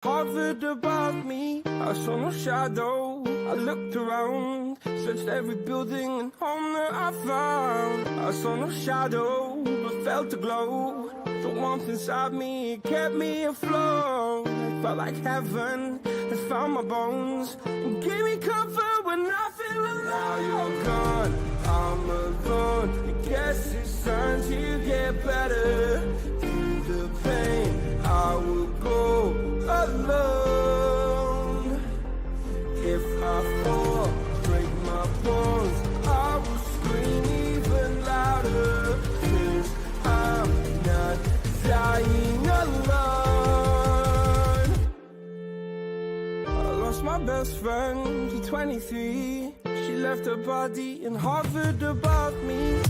Hovered above me, I saw no shadow. I looked around, searched every building and home that I found. I saw no shadow, but felt a glow. The warmth inside me kept me afloat. It felt like heaven had found my bones and gave me comfort when I feel alone. Now you're gone, I'm alone. I guess it's time to get better. Through the pain, I will go alone. If I fall, break my bones, I will scream even louder. 'Cause I'm not dying alone. I lost my best friend to 23. She left her body and hovered above me.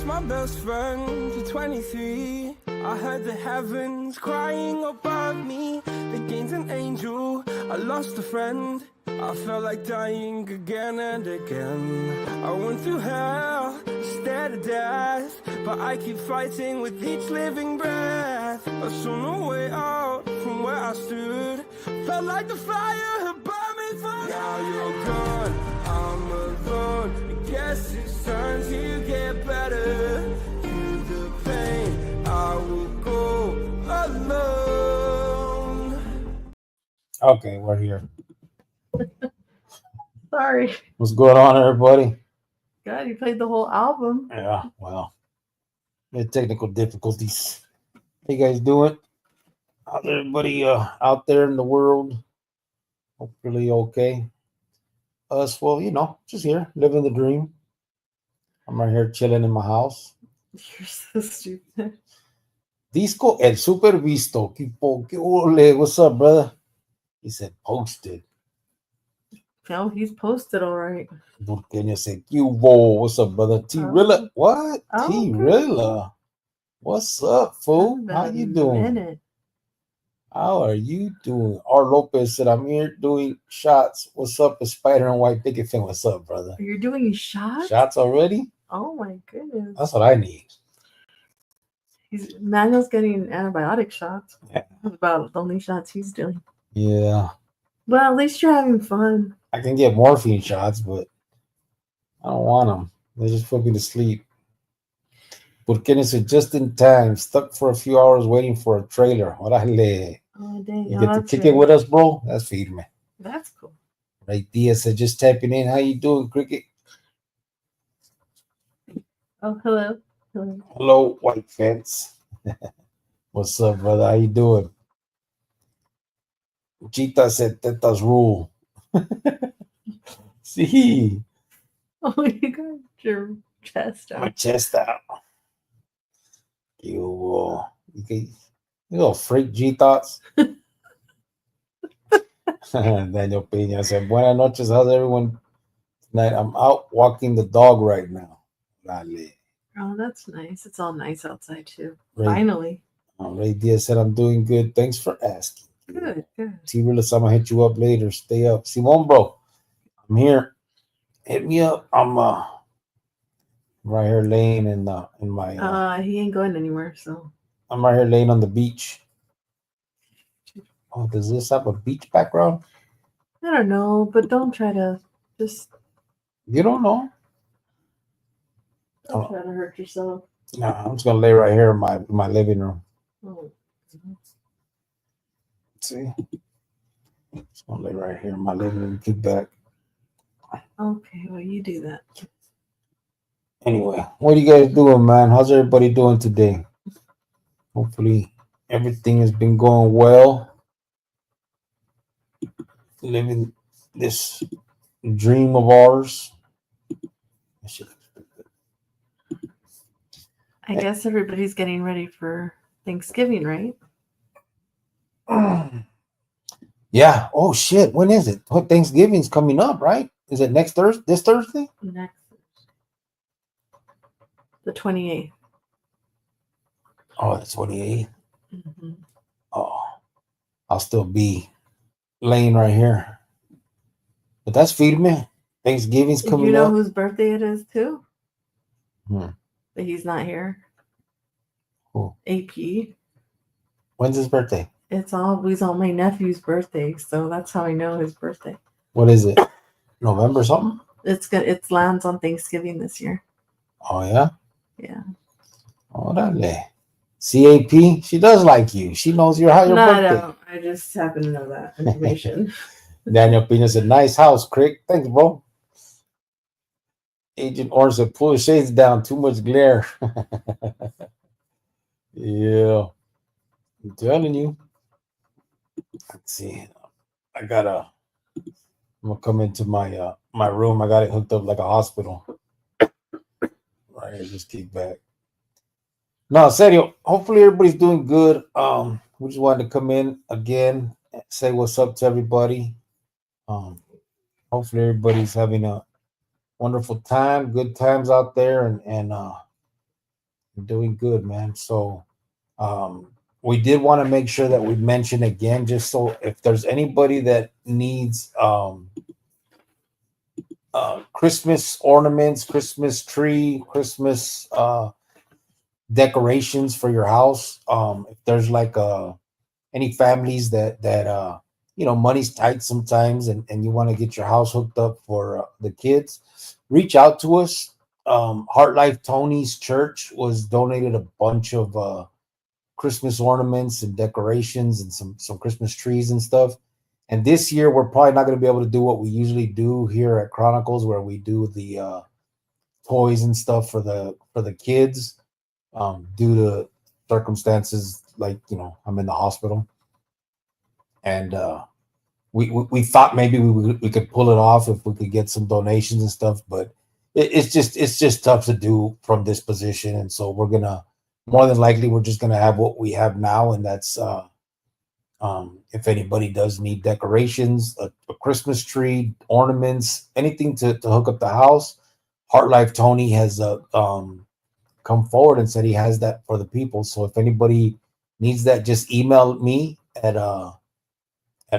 My best friend to 23. I heard the heavens crying above me. They gained an angel, I lost a friend. I felt like dying again and again. I went through hell, stared at death, but I keep fighting with each living breath. I saw no way out from where I stood. Felt like the fire had burned me through. Now you're gone, I'm alone. I guess it's time to get better. Through the pain, I will go alone. Okay, we're here. Sorry. What's going on, everybody? God, you played the whole album. Yeah, well, we had technical difficulties. How you guys doing? How's everybody out there in the world? Hopefully okay. Us, well, just here, living the dream. I'm right here chilling in my house. You're so stupid. Disco El Super Visto. What's up, brother? He said posted. No, he's posted all right. Burqueño said, what's up, brother? T-Rilla. What? Oh, T-Rilla. What's up, fool? How you doing? Minute. How are you doing? R. Lopez said, I'm here doing shots. What's up, a spider and white picket fence? What's up, brother? You're doing shots? Shots already? Oh my goodness. That's what I need. Manuel's getting antibiotic shots. Yeah. That's about the only shots he's doing. Yeah. Well, at least you're having fun. I can get morphine shots, but I don't want them. They just put me to sleep. Burkina said, just in time, stuck for a few hours waiting for a trailer. Orale. Oh, dang. You get the ticket with us, bro? That's firme. That's cool. Right there said, just tapping in. How you doing, Cricket? Oh, hello. Hello. Hello, white fence. What's up, brother? How you doing? Chita said, tetas rule. See? Oh, you got your chest out. My chest out. You little freak G-Thoughts. Daniel Peña said, buenas noches. How's everyone tonight? I'm out walking the dog right now. Oh, that's nice. It's all nice outside, too. Ray, Finally. Ray Diaz said, I'm doing good. Thanks for asking. Good. T-Realist, I'm going to hit you up later. Stay up. Simon, bro, I'm here. Hit me up. I'm right here laying in my... he ain't going anywhere, so... I'm right here laying on the beach. Oh, does this have a beach background? I don't know, but don't try to just... You don't know? Don't try to hurt yourself. No, I'm just going to lay right here in my living room. Oh. See? Just going to lay right here in my living room. Get back. Okay, well, you do that. Anyway, what are you guys doing, man? How's everybody doing today? Hopefully everything has been going well. Living this dream of ours. I guess everybody's getting ready for Thanksgiving, right? Yeah. Oh, shit. When is it? Thanksgiving's coming up, right? Is it next Thursday? This Thursday? Next Thursday. The 28th. Oh, the 28th. Mm-hmm. Oh, I'll still be laying right here. But that's feeding me. Thanksgiving's coming You know up. whose birthday it is too? Hmm. But he's not here. Who? AP. When's his birthday? It's always on my nephew's birthday, so that's how I know his birthday. What is it? November something? It's good. It lands on Thanksgiving this year. Oh, yeah? Yeah. Orale. CAP, she does like you. She knows your No, birthday. I don't. I just happen to know that information. Daniel Pina said, nice house, Crick. Thanks, bro. Agent Orange said, pull the shades down. Too much glare. Yeah. I'm telling you. Let's see. I'm gonna come into my my room. I got it hooked up like a hospital. Right here, just kick back. No, serio. Hopefully everybody's doing good. We just wanted to come in again, say what's up to everybody. Hopefully everybody's having a wonderful time, good times out there, and doing good, man. So we did want to make sure that we mention again, just so if there's anybody that needs Christmas ornaments, Christmas tree, Christmas decorations for your house. If there's like any families that money's tight sometimes, and you want to get your house hooked up for the kids, reach out to us. Heart Life Tony's church was donated a bunch of Christmas ornaments and decorations and some Christmas trees and stuff. And this year we're probably not going to be able to do what we usually do here at Chronicles, where we do the toys and stuff for the kids, due to circumstances like I'm in the hospital, and we thought maybe we could pull it off if we could get some donations and stuff, but it's just tough to do from this position, and so we're gonna more than likely we're just gonna have what we have now, and that's if anybody does need decorations, a Christmas tree, ornaments, anything to hook up the house, Heart Life Tony has come forward and said he has that for the people. So if anybody needs that, just email me at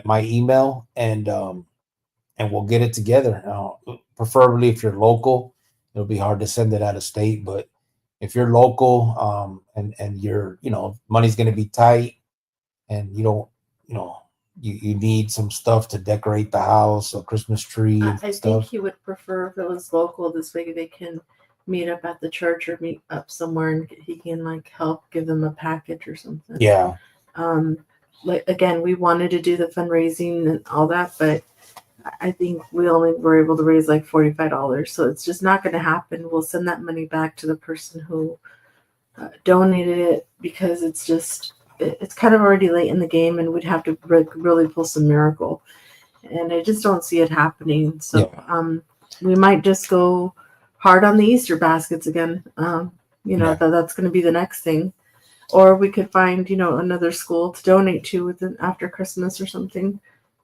my email, and we'll get it together. Preferably if you're local, it'll be hard to send it out of state, but if you're local, and you're money's going to be tight, and you don't you need some stuff to decorate the house, a Christmas tree and I stuff. think he would prefer if it was local. This way they can meet up at the church or meet up somewhere, and he can help give them a package or something. Yeah. Again, we wanted to do the fundraising and all that, but I think we only were able to raise like $45, so it's just not going to happen. We'll send that money back to the person who donated it, because it's kind of already late in the game, and we'd have to really pull some miracle, and I just don't see it happening. So we might just go hard on the Easter baskets again. That's going to be the next thing, or we could find another school to donate to after Christmas or something.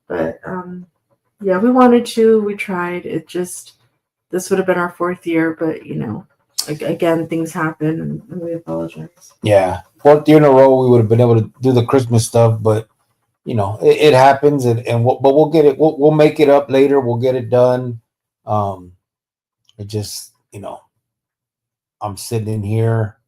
But we wanted to. We tried. This would have been our 4th year, but again, things happen, and we apologize. Yeah, 4th year in a row, we would have been able to do the Christmas stuff, but it happens, and we'll get it. We'll make it up later. We'll get it done. It just I'm sitting in here,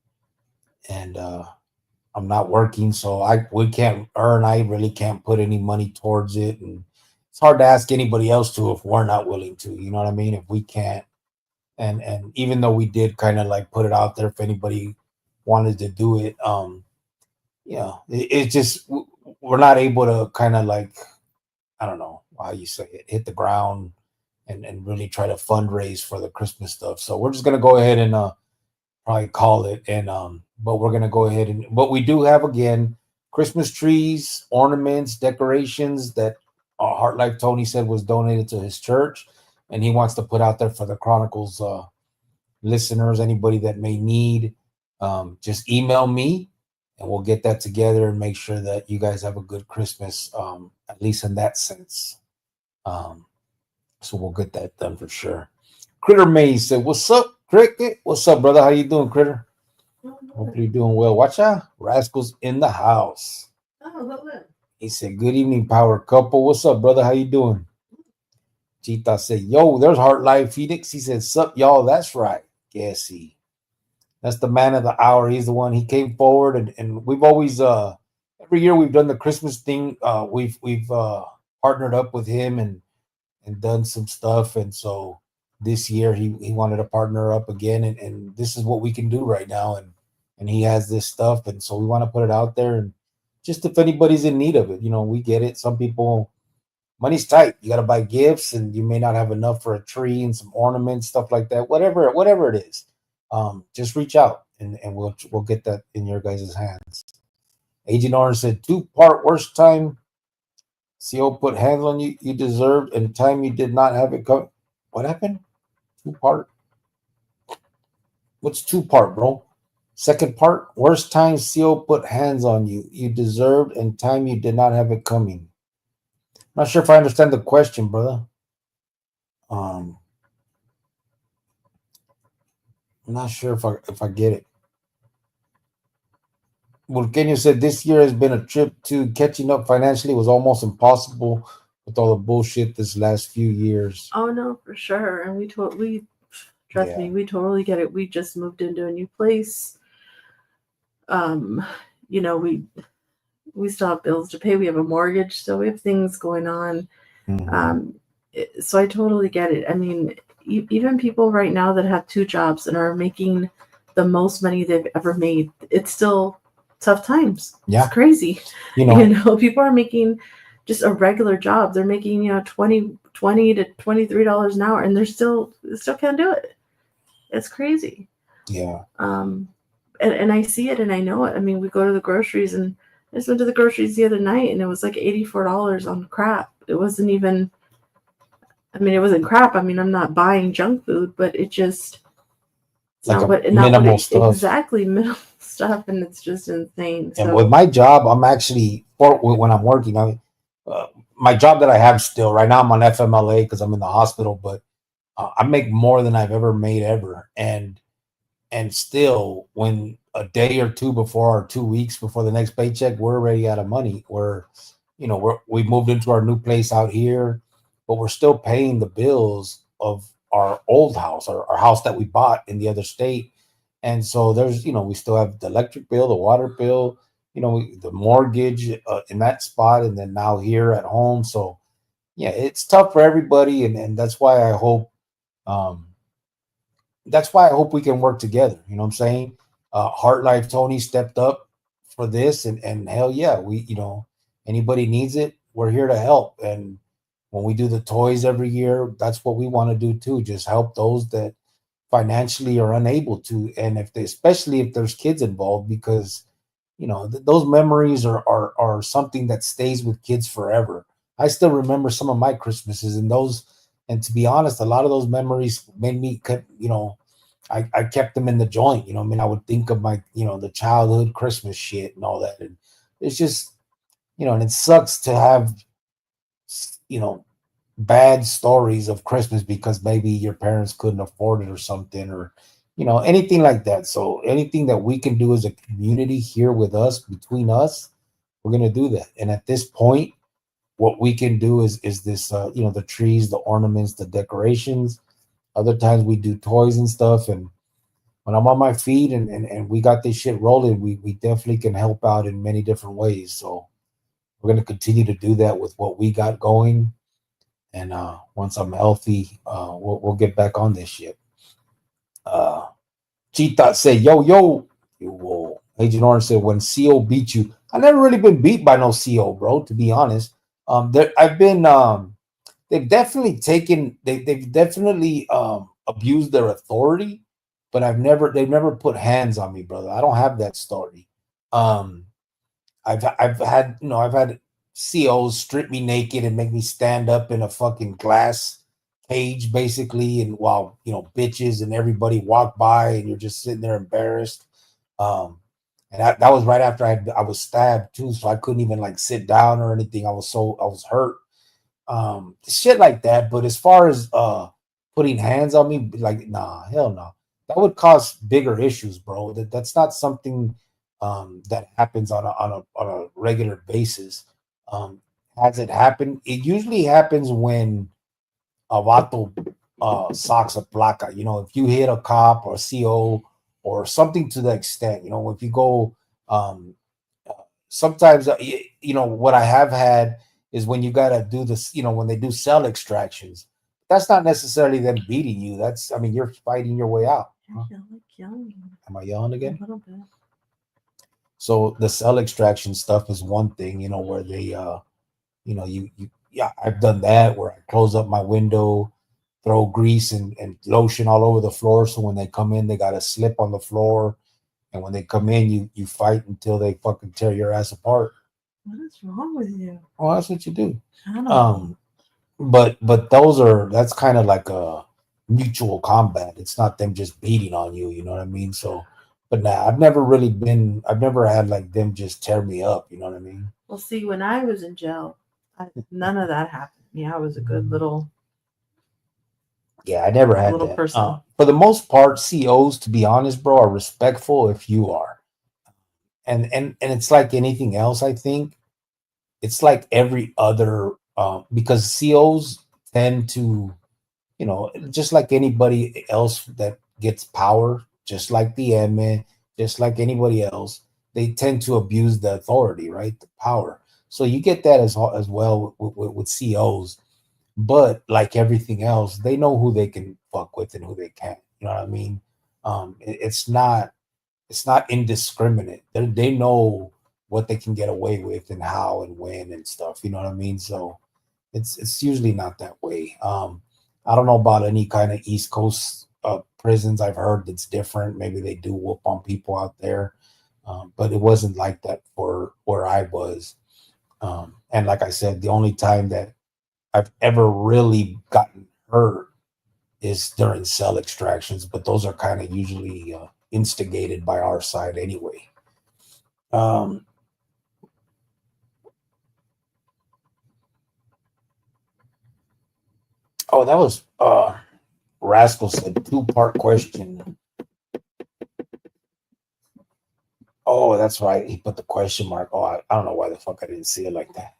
and I'm not working, so we can't earn. I really can't put any money towards it, and it's hard to ask anybody else to if we're not willing to. You know what I mean? If we can't. And even though we did kind of put it out there if anybody wanted to do it, it's just we're not able to kind of I don't know how you say it, hit the ground and really try to fundraise for the Christmas stuff. So we're just gonna go ahead and probably call it, and but we're gonna go ahead and what we do have again, Christmas trees, ornaments, decorations that Heart Life Tony said was donated to his church, and he wants to put out there for the Chronicles listeners. Anybody that may need, just email me, and we'll get that together and make sure that you guys have a good Christmas, at least in that sense. So we'll get that done for sure. Critter May said, "What's up, Cricket? What's up, brother? How you doing, Critter? Hope you're doing well. Watch out, Rascals in the house." He said, "Good evening, power couple. What's up, brother? How you doing?" Chita said, "Yo, there's Heart Life Phoenix." He said, "Sup, y'all? That's right. Yes, that's the man of the hour. He's the one. He came forward, and we've always every year we've done the Christmas thing. We've partnered up with him and done some stuff, and so this year he wanted to partner up again, and this is what we can do right now, and he has this stuff, and so we want to put it out there, and just if anybody's in need of it, we get it. Some people, money's tight. You got to buy gifts, and you may not have enough for a tree and some ornaments, stuff like that. Whatever it is, just reach out, and we'll get that in your guys' hands. Agent Orange said 2-part worst time. CO put hands on you, you deserved, and time you did not have it come. What happened? 2-part? What's 2-part, bro? Second part, worst time CO put hands on you, you deserved, and time you did not have it coming. I'm not sure if I understand the question, brother. I'm not sure if I get it. Well, Kenya said this year has been a trip to catching up financially. It was almost impossible with all the bullshit this last few years. Oh no, for sure. And we trust me, we totally get it. We just moved into a new place. We still have bills to pay. We have a mortgage, so we have things going on. So I totally get it. I mean, even people right now that have 2 jobs and are making the most money they've ever made, it's still tough times. Yeah. It's crazy. People are making just a regular job. They're making, $20 to $23 an hour, and they still can't do it. It's crazy. Yeah. And I see it and I know it. I mean, we go to the groceries, and I just went to the groceries the other night, and it was like $84 on crap. It wasn't even, it wasn't crap. I mean, I'm not buying junk food, but it's like minimal stuff. Exactly, minimal stuff, and it's just insane. And with my job, I'm actually, when I'm working, my job that I have still, right now I'm on FMLA because I'm in the hospital, but I make more than I've ever made ever. And still, when a day or two before, or 2 weeks before the next paycheck, we're already out of money. We moved into our new place out here, but we're still paying the bills of our old house, our house that we bought in the other state. And so there's, we still have the electric bill, the water bill, the mortgage in that spot, and then now here at home. So yeah, it's tough for everybody, and that's why I hope we can work together. You know what I'm saying? Heart Life Tony stepped up for this, and hell yeah, we, anybody needs it, we're here to help. And when we do the toys every year, that's what we want to do too. Just help those that financially are unable to, and especially if there's kids involved, because those memories are something that stays with kids forever. I still remember some of my Christmases, and to be honest, a lot of those memories made me, I kept them in the joint. I would think of my, the childhood Christmas shit and all that. And it's just, and it sucks to have, bad stories of Christmas because maybe your parents couldn't afford it or something, or, anything like that. So anything that we can do as a community here with us, between us, we're going to do that. And at this point, what we can do is this, the trees, the ornaments, the decorations. Other times we do toys and stuff. And when I'm on my feet and we got this shit rolling, we definitely can help out in many different ways. So we're going to continue to do that with what we got going. And once I'm healthy, we'll get back on this shit. Cheetah said, yo, Agent Orange said, when CO beat you. I never really been beat by no CO, bro, to be honest. I've been, they've definitely abused their authority, but they've never put hands on me, brother. I don't have that story. I've had COs strip me naked and make me stand up in a fucking glass cage, basically, and while bitches and everybody walk by and you're just sitting there embarrassed. And that was right after I was stabbed too, so I couldn't even sit down or anything. I was hurt. shit like that. But as far as putting hands on me, like, nah, hell no. That would cause bigger issues, bro. That's not something that happens on a regular basis. Has it happened? It usually happens when a vato socks a placa. You know, if you hit a cop or a CO or something to the extent, you know, if you go, um, sometimes, you know, what I have had is when you got to do this, you know, when they do cell extractions, that's not necessarily them beating you. That's, I mean, you're fighting your way out. I feel like yelling Am I yelling a again? little bit. So the cell extraction stuff is one thing, you know, where they, you know, yeah, I've done that where I close up my window, throw grease and lotion all over the floor. So when they come in, they got to slip on the floor. And when they come in, you fight until they fucking tear your ass apart. What is wrong with you? Oh, that's what you do. I don't know. But that's kind of like a mutual combat. It's not them just beating on you, you know what I mean? So, but nah, I've never had like them just tear me up, you know what I mean? Well, see, when I was in jail, none of that happened. Yeah, I was a good little. Yeah, I never had Little that. person. For the most part, COs, to be honest, bro, are respectful if you are. And it's like anything else, I think. It's like every other because COs tend to, you know, just like anybody else that gets power, just like the M, just like anybody else, they tend to abuse the authority, right? The power. So you get that as well with COs. But like everything else, they know who they can fuck with and who they can't. You know what I mean? It's not indiscriminate. They know what they can get away with and how and when and stuff. You know what I mean? So it's usually not that way. I don't know about any kind of East Coast prisons. I've heard that's different. Maybe they do whoop on people out there, but it wasn't like that for where I was. And like I said, the only time that I've ever really gotten hurt is during cell extractions, but those are kind of usually instigated by our side anyway. Um, oh, that was Rascal said 2-part question. Oh, that's right. He put the question mark. Oh, I don't know why the fuck I didn't see it like that.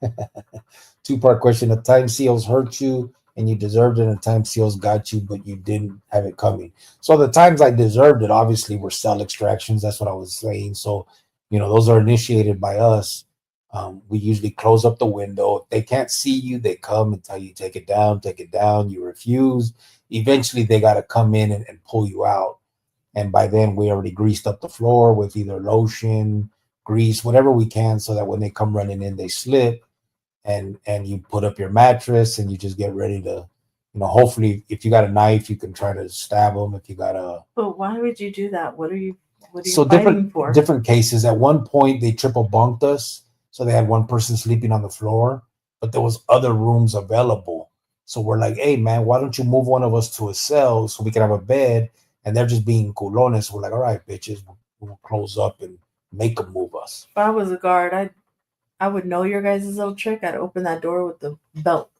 2-part question. The time seals hurt you and you deserved it, and the time seals got you, but you didn't have it coming. So the times I deserved it obviously were cell extractions. That's what I was saying. So, you know, those are initiated by us. We usually close up the window. If they can't see you, they come and tell you, take it down, take it down. You refuse. Eventually, they got to come in and pull you out. And by then, we already greased up the floor with either lotion, grease, whatever we can, so that when they come running in, they slip. And you put up your mattress and you just get ready to, you know, hopefully, if you got a knife, you can try to stab them. If you got a But why would you do that? What are you so fighting for? different cases. At one point, they triple bunked us, so they had one person sleeping on the floor, but there was other rooms available. So we're like, hey man, why don't you move one of us to a cell so we can have a bed? And they're just being culones. We're like, all right, bitches, we'll close up and make them move us. If I was a guard, I would know your guys' little trick. I'd open that door with the belt.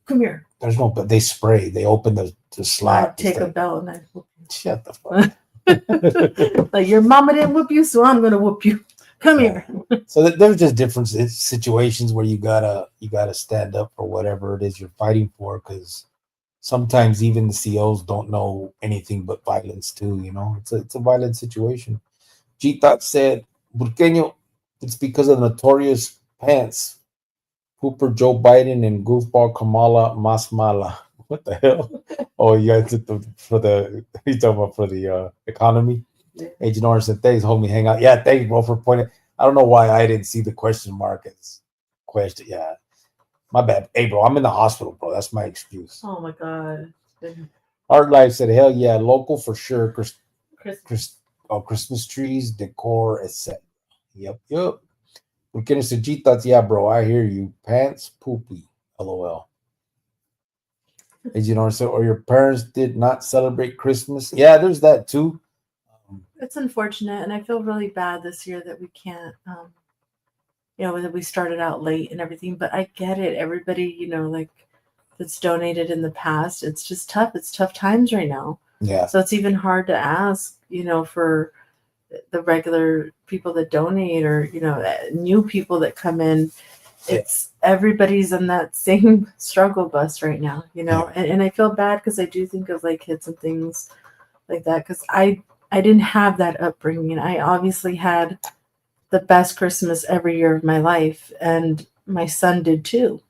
Come here. There's no, but they spray. They open the slot. I'd take a belt and I'd whoop you. Shut the fuck. Like your mama didn't whoop you, so I'm gonna whoop you. Come here. So there's just different situations where you gotta stand up for whatever it is you're fighting for, because sometimes even the COs don't know anything but violence too. You know, it's a violent situation. G Thought said, Burqueño, it's because of the notorious pants. Hooper Joe Biden and goofball Kamala Masmala. What the hell? Oh, you guys did for the he's talking about for the economy. Yeah. Agent Orange said, thanks, homie, hang out. Yeah, thanks, bro, for pointing. I don't know why I didn't see the question mark as question. Yeah. My bad. Hey, bro, I'm in the hospital, bro. That's my excuse. Oh my god. Art Life said, hell yeah, local for sure. Chris. Christmas trees, decor, etc. Yep. We're getting to G Thoughts. Yeah, bro, I hear you. Pants poopy. LOL. As you know, so or your parents did not celebrate Christmas. Yeah, there's that too. It's unfortunate, and I feel really bad this year that we can't. You know, that we started out late and everything, but I get it. Everybody, you know, like that's donated in the past. It's just tough. It's tough times right now. Yeah. So it's even hard to ask, for the regular people that donate, or, new people that come in. It's everybody's on that same struggle bus right now, and I feel bad because I do think of like kids and things like that, because I didn't have that upbringing. I obviously had the best Christmas every year of my life, and my son did too.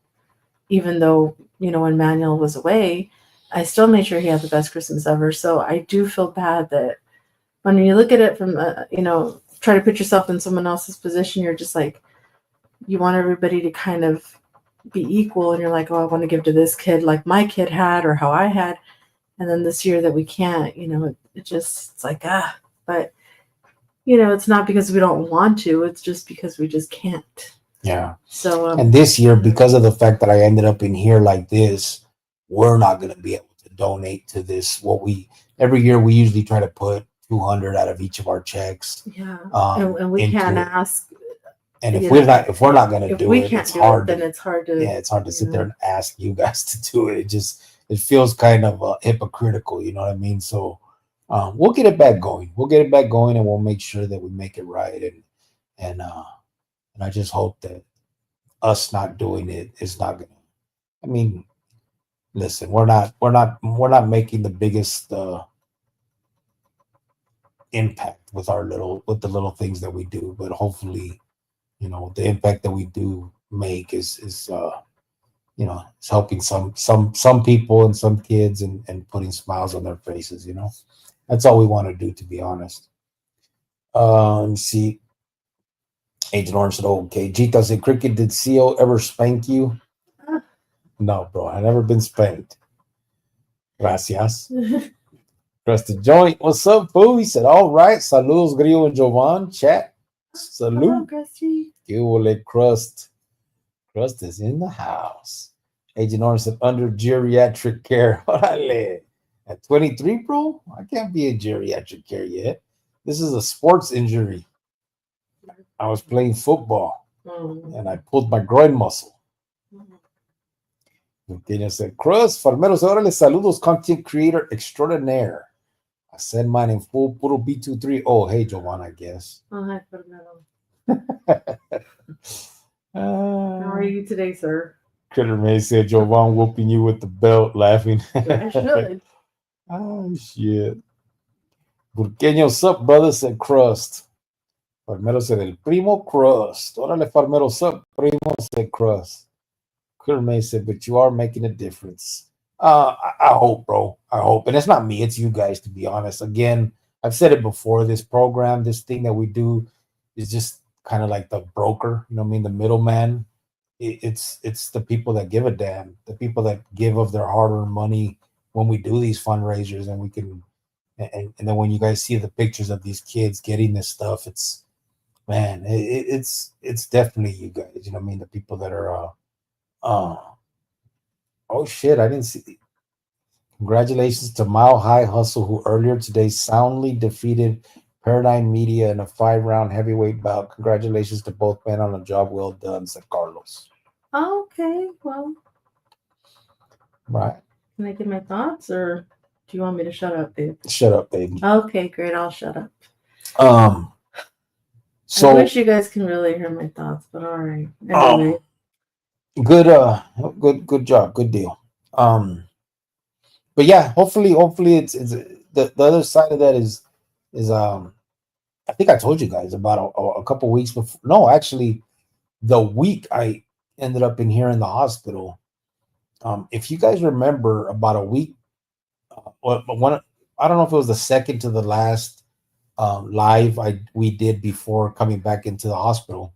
Even though, when Manuel was away, I still made sure he had the best Christmas ever. So I do feel bad that when you look at it from, try to put yourself in someone else's position, you're just like, you want everybody to kind of be equal, and you're like, oh, I want to give to this kid like my kid had or how I had. And then this year that we can't, it's like, but it's not because we don't want to, it's just because we just can't. Yeah. So, and this year, because of the fact that I ended up in here like this, we're not going to be able to donate to this. Every year we usually try to put 200 out of each of our checks. Yeah. And we can't ask. And if we're not going to do it, it's hard. Then it's hard to. Yeah, it's hard to sit there and ask you guys to do it. It feels kind of hypocritical, you know what I mean? So we'll get it back going. And we'll make sure that we make it right. And I just hope that us not doing it is not gonna. I mean, listen, we're not making the biggest impact with the little things that we do, but hopefully, the impact that we do make is it's helping some people and some kids and putting smiles on their faces. That's all we want to do, to be honest. Let me see. Agent Orange said, okay. Gita said, Cricket, did CO ever spank you? No, bro. I've never been spanked. Gracias. Crusted Joint, what's up, boo? He said, all right. Saludos, Grillo and Jovan. Chat. Salute. Hello, Crust. Crust is in the house. Agent Orange said, under geriatric care. At 23, bro? I can't be in geriatric care yet. This is a sports injury. I was playing football and I pulled my groin muscle. Daniel said, Cruz, Farmeros, órale, saludos, content creator extraordinaire. I said mine in full, puro B23. Oh, hey, Jovan, I guess. Oh, hi, Farmero. How are you today, sir? Critter May said, Jovan whooping you with the belt, laughing. I should. Oh, shit. Burqueño, sup, brother, said Crust. Farmero said, el primo Crust. Órale, Farmero, sup, primo, said Crust. Critter May said, but you are making a difference. I hope, bro. I hope. And it's not me, it's you guys, to be honest. Again, I've said it before, this program, this thing that we do is just kind of like the broker, you know what I mean? The middleman. It's the people that give a damn, the people that give of their hard-earned money when we do these fundraisers, and we can, and then when you guys see the pictures of these kids getting this stuff, it's, man, it's definitely you guys, you know what I mean? The people that are, oh shit, I didn't see. Congratulations to Mile High Hustle, who earlier today soundly defeated Paradigm Media in a 5-round heavyweight bout. Congratulations to both men on a job well done, said Carlos. Okay, well. Right. Can I give my thoughts, or do you want me to shut up, babe? Shut up, baby. Okay, great. I'll shut up. So I wish you guys can really hear my thoughts, but all right. Anyway. Good job. Good deal. But yeah, hopefully it's the other side of that is I think I told you guys about a couple weeks before. No, actually, the week I ended up in here in the hospital. If you guys remember, about a week, one, I don't know if it was the second to the last live we did before coming back into the hospital.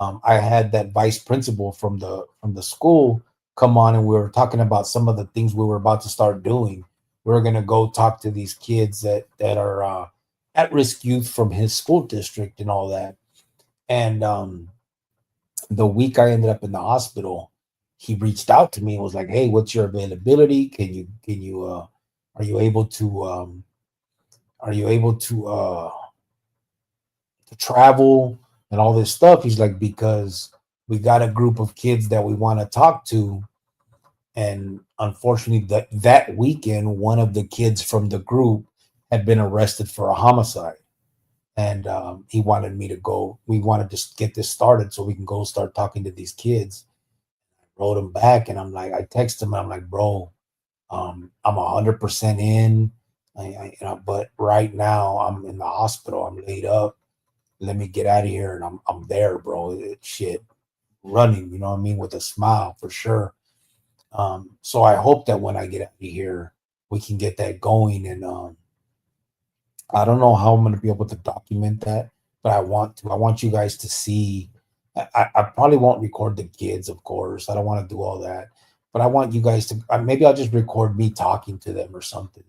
I had that vice principal from the school come on, and we were talking about some of the things we were about to start doing. We were going to go talk to these kids that are at-risk youth from his school district and all that. And the week I ended up in the hospital, he reached out to me and was like, hey, what's your availability? Can you are you able to travel and all this stuff? He's like, because we got a group of kids that we want to talk to, And unfortunately, that weekend, one of the kids from the group had been arrested for a homicide. And he wanted me to go. We wanted to get this started so we can go start talking to these kids. I wrote him back, and I'm like, I text him, and I'm like, bro, I'm 100% in. But right now I'm in the hospital. I'm laid up. Let me get out of here, and I'm there, bro. Shit, running. You know what I mean, with a smile for sure. So I hope that when I get out of here, we can get that going. And I don't know how I'm going to be able to document that, but I want to. I want you guys to see. I probably won't record the kids, of course. I don't want to do all that, but I want you guys to. Maybe I'll just record me talking to them or something,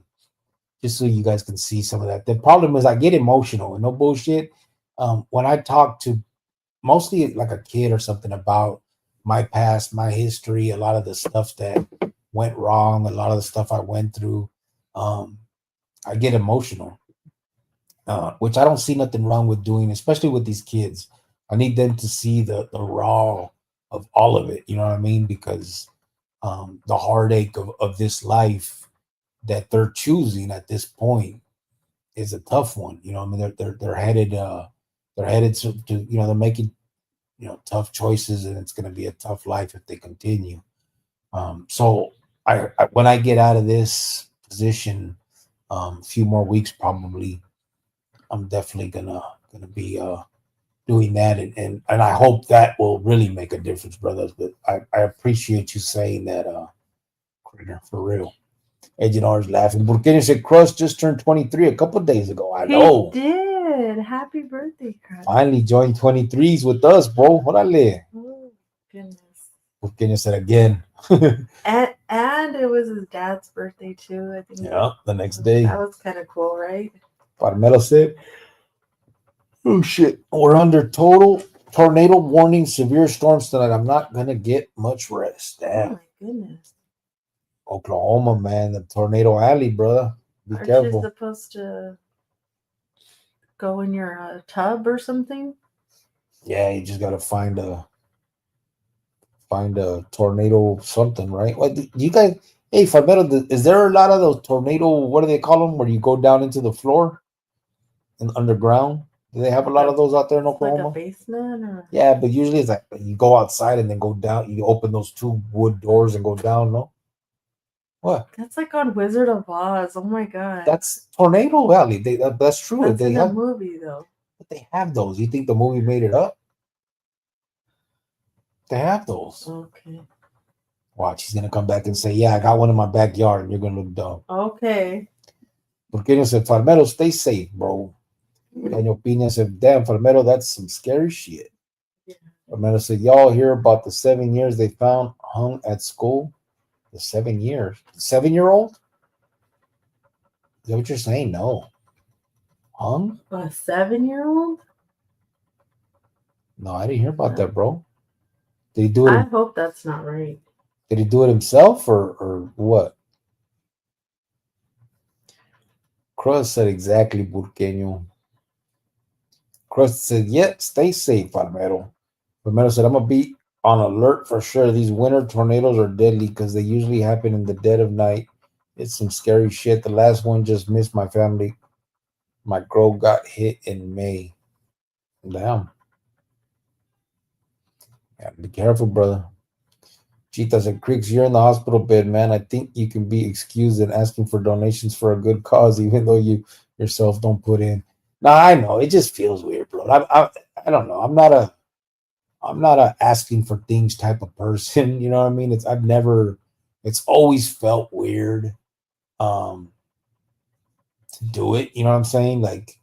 just so you guys can see some of that. The problem is I get emotional and no bullshit. When I talk to mostly like a kid or something about my past, my history, a lot of the stuff that went wrong, a lot of the stuff I went through, I get emotional, which I don't see nothing wrong with doing, especially with these kids. I need them to see the raw of all of it. You know what I mean? Because the heartache of this life that they're choosing at this point is a tough one. You know, I mean, they're headed to they're making tough choices, and it's going to be a tough life if they continue. So I when I get out of this position, a few more weeks probably, I'm definitely gonna be doing that, and I hope that will really make a difference, brothers. But I appreciate you saying that, Critter, for real. Edginar's laughing. Burkina said Crust just turned 23 a couple of days ago. I know. He did. Happy birthday, Crust. Finally joined 23s with us, bro. Orale. Oh, goodness. Burkina said again. And it was his dad's birthday, too, I think. Yeah, the next day. That was kind of cool, right? Parmelo said, oh, shit. We're under total tornado warning, severe storms tonight. I'm not going to get much rest. Damn. Oh, my goodness. Oklahoma, man, the tornado alley, brother. Be careful. Aren't you supposed to go in your tub or something? Yeah, you just gotta find a tornado something, right? What do you guys? Hey, Fabero, is there a lot of those tornado? What do they call them? Where you go down into the floor and underground? Do they have a lot of those out there in Oklahoma? Like a basement, or? Yeah, but usually it's like you go outside and then go down. You open those two wood doors and go down. No. What? That's like on Wizard of Oz. Oh my god. That's Tornado Alley. That's true. That's they in have a movie though. But they have those. You think the movie made it up? They have those. Okay. Watch, he's gonna come back and say, "Yeah, I got one in my backyard," and you're gonna look dumb. Okay. Porque said, "Farmero, stay safe, bro." Daniel Pina said, "Damn, Farmero, that's some scary shit." Yeah. Farmero said, "Y'all hear about the 7 years they found hung at school? The 7 years? 7-year-old? Is that what you're saying? No. Hung? A 7-year-old? No, I didn't hear about that, bro. Did he do it? I hope that's not right. Did he do it himself or what?" Crust said exactly, Burqueño. Crust said, "Yep, stay safe, Farmero." Farmero said, "I'm going to be on alert for sure. These winter tornadoes are deadly because they usually happen in the dead of night. It's some scary shit. The last one just missed my family. My girl got hit in May." Damn. Yeah, be careful, brother. Cheetah said, "Creeks, you're in the hospital bed, man. I think you can be excused in asking for donations for a good cause, even though you yourself don't put in." Nah, I know. It just feels weird, bro. I don't know. I'm not a asking for things type of person. You know what I mean? It's always felt weird to do it. You know what I'm saying? Like,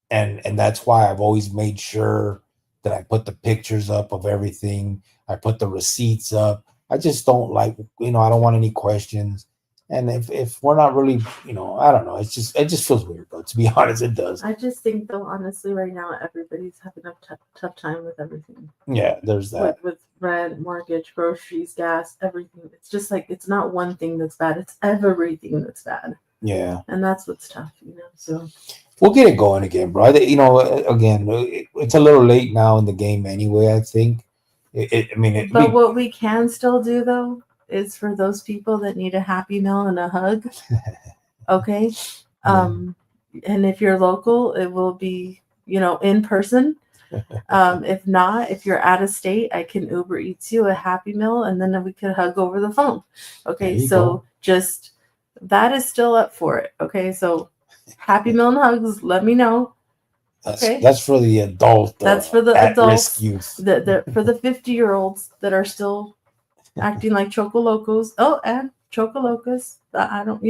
and that's why I've always made sure that I put the pictures up of everything. I put the receipts up. I just don't like, I don't want any questions. And if we're not really, I don't know. It just feels weird, bro. To be honest, it does. I just think, though, honestly, right now, everybody's having a tough time with everything. Yeah, there's that. With rent, mortgage, groceries, gas, everything. It's just like, it's not one thing that's bad. It's everything that's bad. Yeah. And that's what's tough, so. We'll get it going again, bro. Again, it's a little late now in the game anyway, I think. But what we can still do, though, is for those people that need a happy meal and a hug. Okay. And if you're local, it will be, in person. If not, if you're out of state, I can Uber Eats you a Happy Meal, and then we could hug over the phone. Okay, so just that is still up for it. Okay, so Happy Meal and hugs. Let me know. That's for the adult. That's for the adults. Youth. For the 50-year-olds that are still acting like Chocolocos. Oh, and Chocolocos. I don't,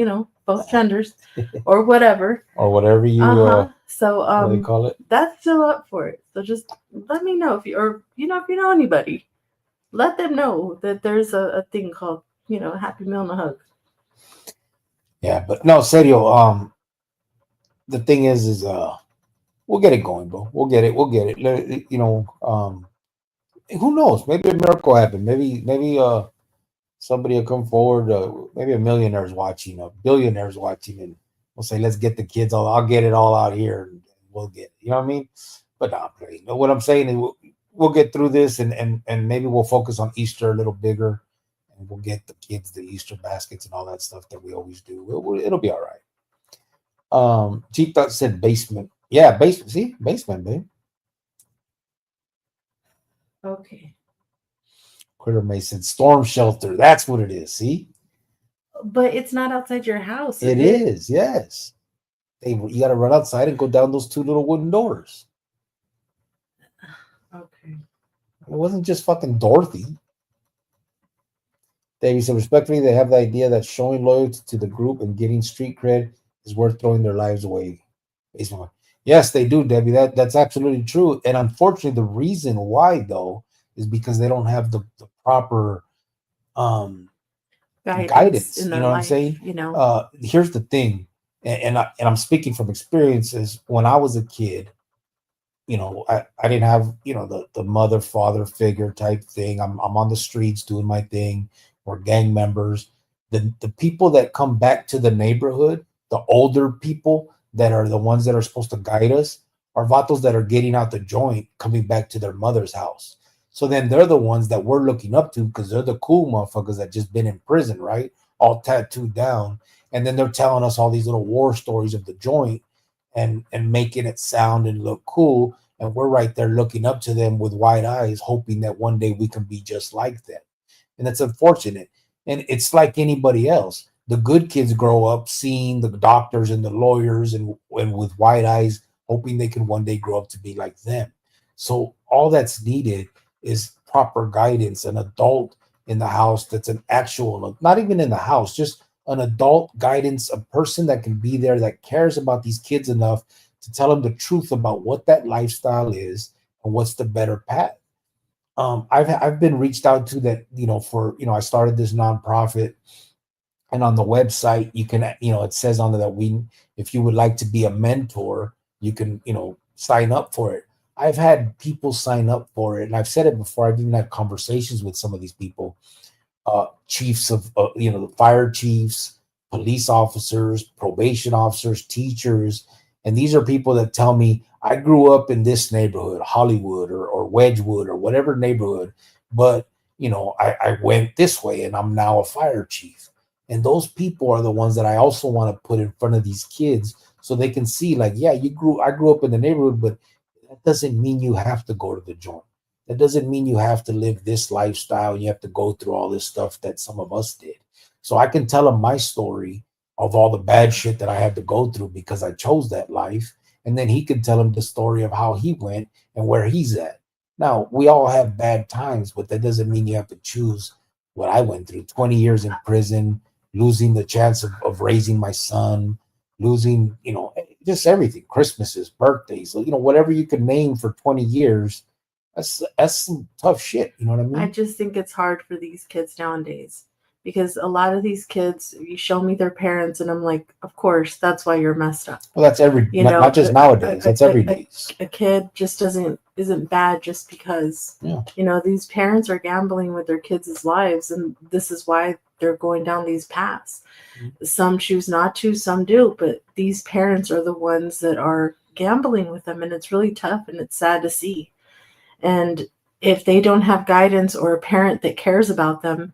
both genders, or whatever. Or whatever you So what do they call it? That's still up for it. So just let me know if you know anybody. Let them know that there's a thing called, a Happy Meal and a hug. Yeah, but no, serio, the thing is we'll get it going, bro. We'll get it. Who knows? Maybe a miracle happened. Maybe somebody will come forward. Maybe a millionaire's watching, a billionaire's watching, and we'll say, let's get the kids all. I'll get it all out here, and we'll get it. You know what I mean? But no, please. What I'm saying is we'll get through this, and maybe we'll focus on Easter a little bigger, and we'll get the kids the Easter baskets and all that stuff that we always do. It'll be all right. Cheap Thought said basement. Yeah, basement. See, basement, babe. Okay. Critter May said storm shelter. That's what it is. See? But it's not outside your house. It is. Yes. You got to run outside and go down those two little wooden doors. Okay. It wasn't just fucking Dorothy. Davey said, respectfully, they have the idea that showing loyalty to the group and getting street cred is worth throwing their lives away. Yes, they do, Debbie. That's absolutely true. And unfortunately, the reason why, though, is because they don't have the proper guidance. You know what I'm saying? Here's the thing, and I'm speaking from experiences. When I was a kid, I didn't have the mother father figure type thing. I'm on the streets doing my thing. We're gang members. The people that come back to the neighborhood, the older people that are the ones that are supposed to guide us, are vatos that are getting out the joint, coming back to their mother's house. So then they're the ones that we're looking up to because they're the cool motherfuckers that just been in prison, right? All tattooed down. And then they're telling us all these little war stories of the joint and making it sound and look cool. And we're right there looking up to them with wide eyes, hoping that one day we can be just like them. And that's unfortunate. And it's like anybody else. The good kids grow up seeing the doctors and the lawyers and with wide eyes, hoping they can one day grow up to be like them. So all that's needed is proper guidance, an adult in the house that's an actual, not even in the house, just an adult guidance, a person that can be there, that cares about these kids enough to tell them the truth about what that lifestyle is and what's the better path. I've been reached out to that, I started this nonprofit, and on the website you can, it says on there that if you would like to be a mentor, you can, sign up for it. I've had people sign up for it, and I've said it before. I've even had conversations with some of these people, chiefs of, the fire chiefs, police officers, probation officers, teachers. And these are people that tell me, I grew up in this neighborhood, Hollywood or Wedgwood or whatever neighborhood, but, I went this way and I'm now a fire chief. And those people are the ones that I also want to put in front of these kids so they can see, like, yeah, I grew up in the neighborhood, but that doesn't mean you have to go to the joint. That doesn't mean you have to live this lifestyle and you have to go through all this stuff that some of us did. So I can tell them my story of all the bad shit that I had to go through because I chose that life. And then he can tell him the story of how he went and where he's at. Now, we all have bad times, but that doesn't mean you have to choose what I went through. 20 years in prison, losing the chance of raising my son, losing, just everything, Christmases, birthdays, whatever you could name for 20 years. That's some tough shit. You know what I mean? I just think it's hard for these kids nowadays because a lot of these kids, you show me their parents and I'm like, of course, that's why you're messed up. Well, that's not just nowadays. That's every day. A kid just isn't bad just because, these parents are gambling with their kids' lives, and this is why they're going down these paths. Mm-hmm. Some choose not to, some do, but these parents are the ones that are gambling with them, and it's really tough and it's sad to see. And if they don't have guidance or a parent that cares about them,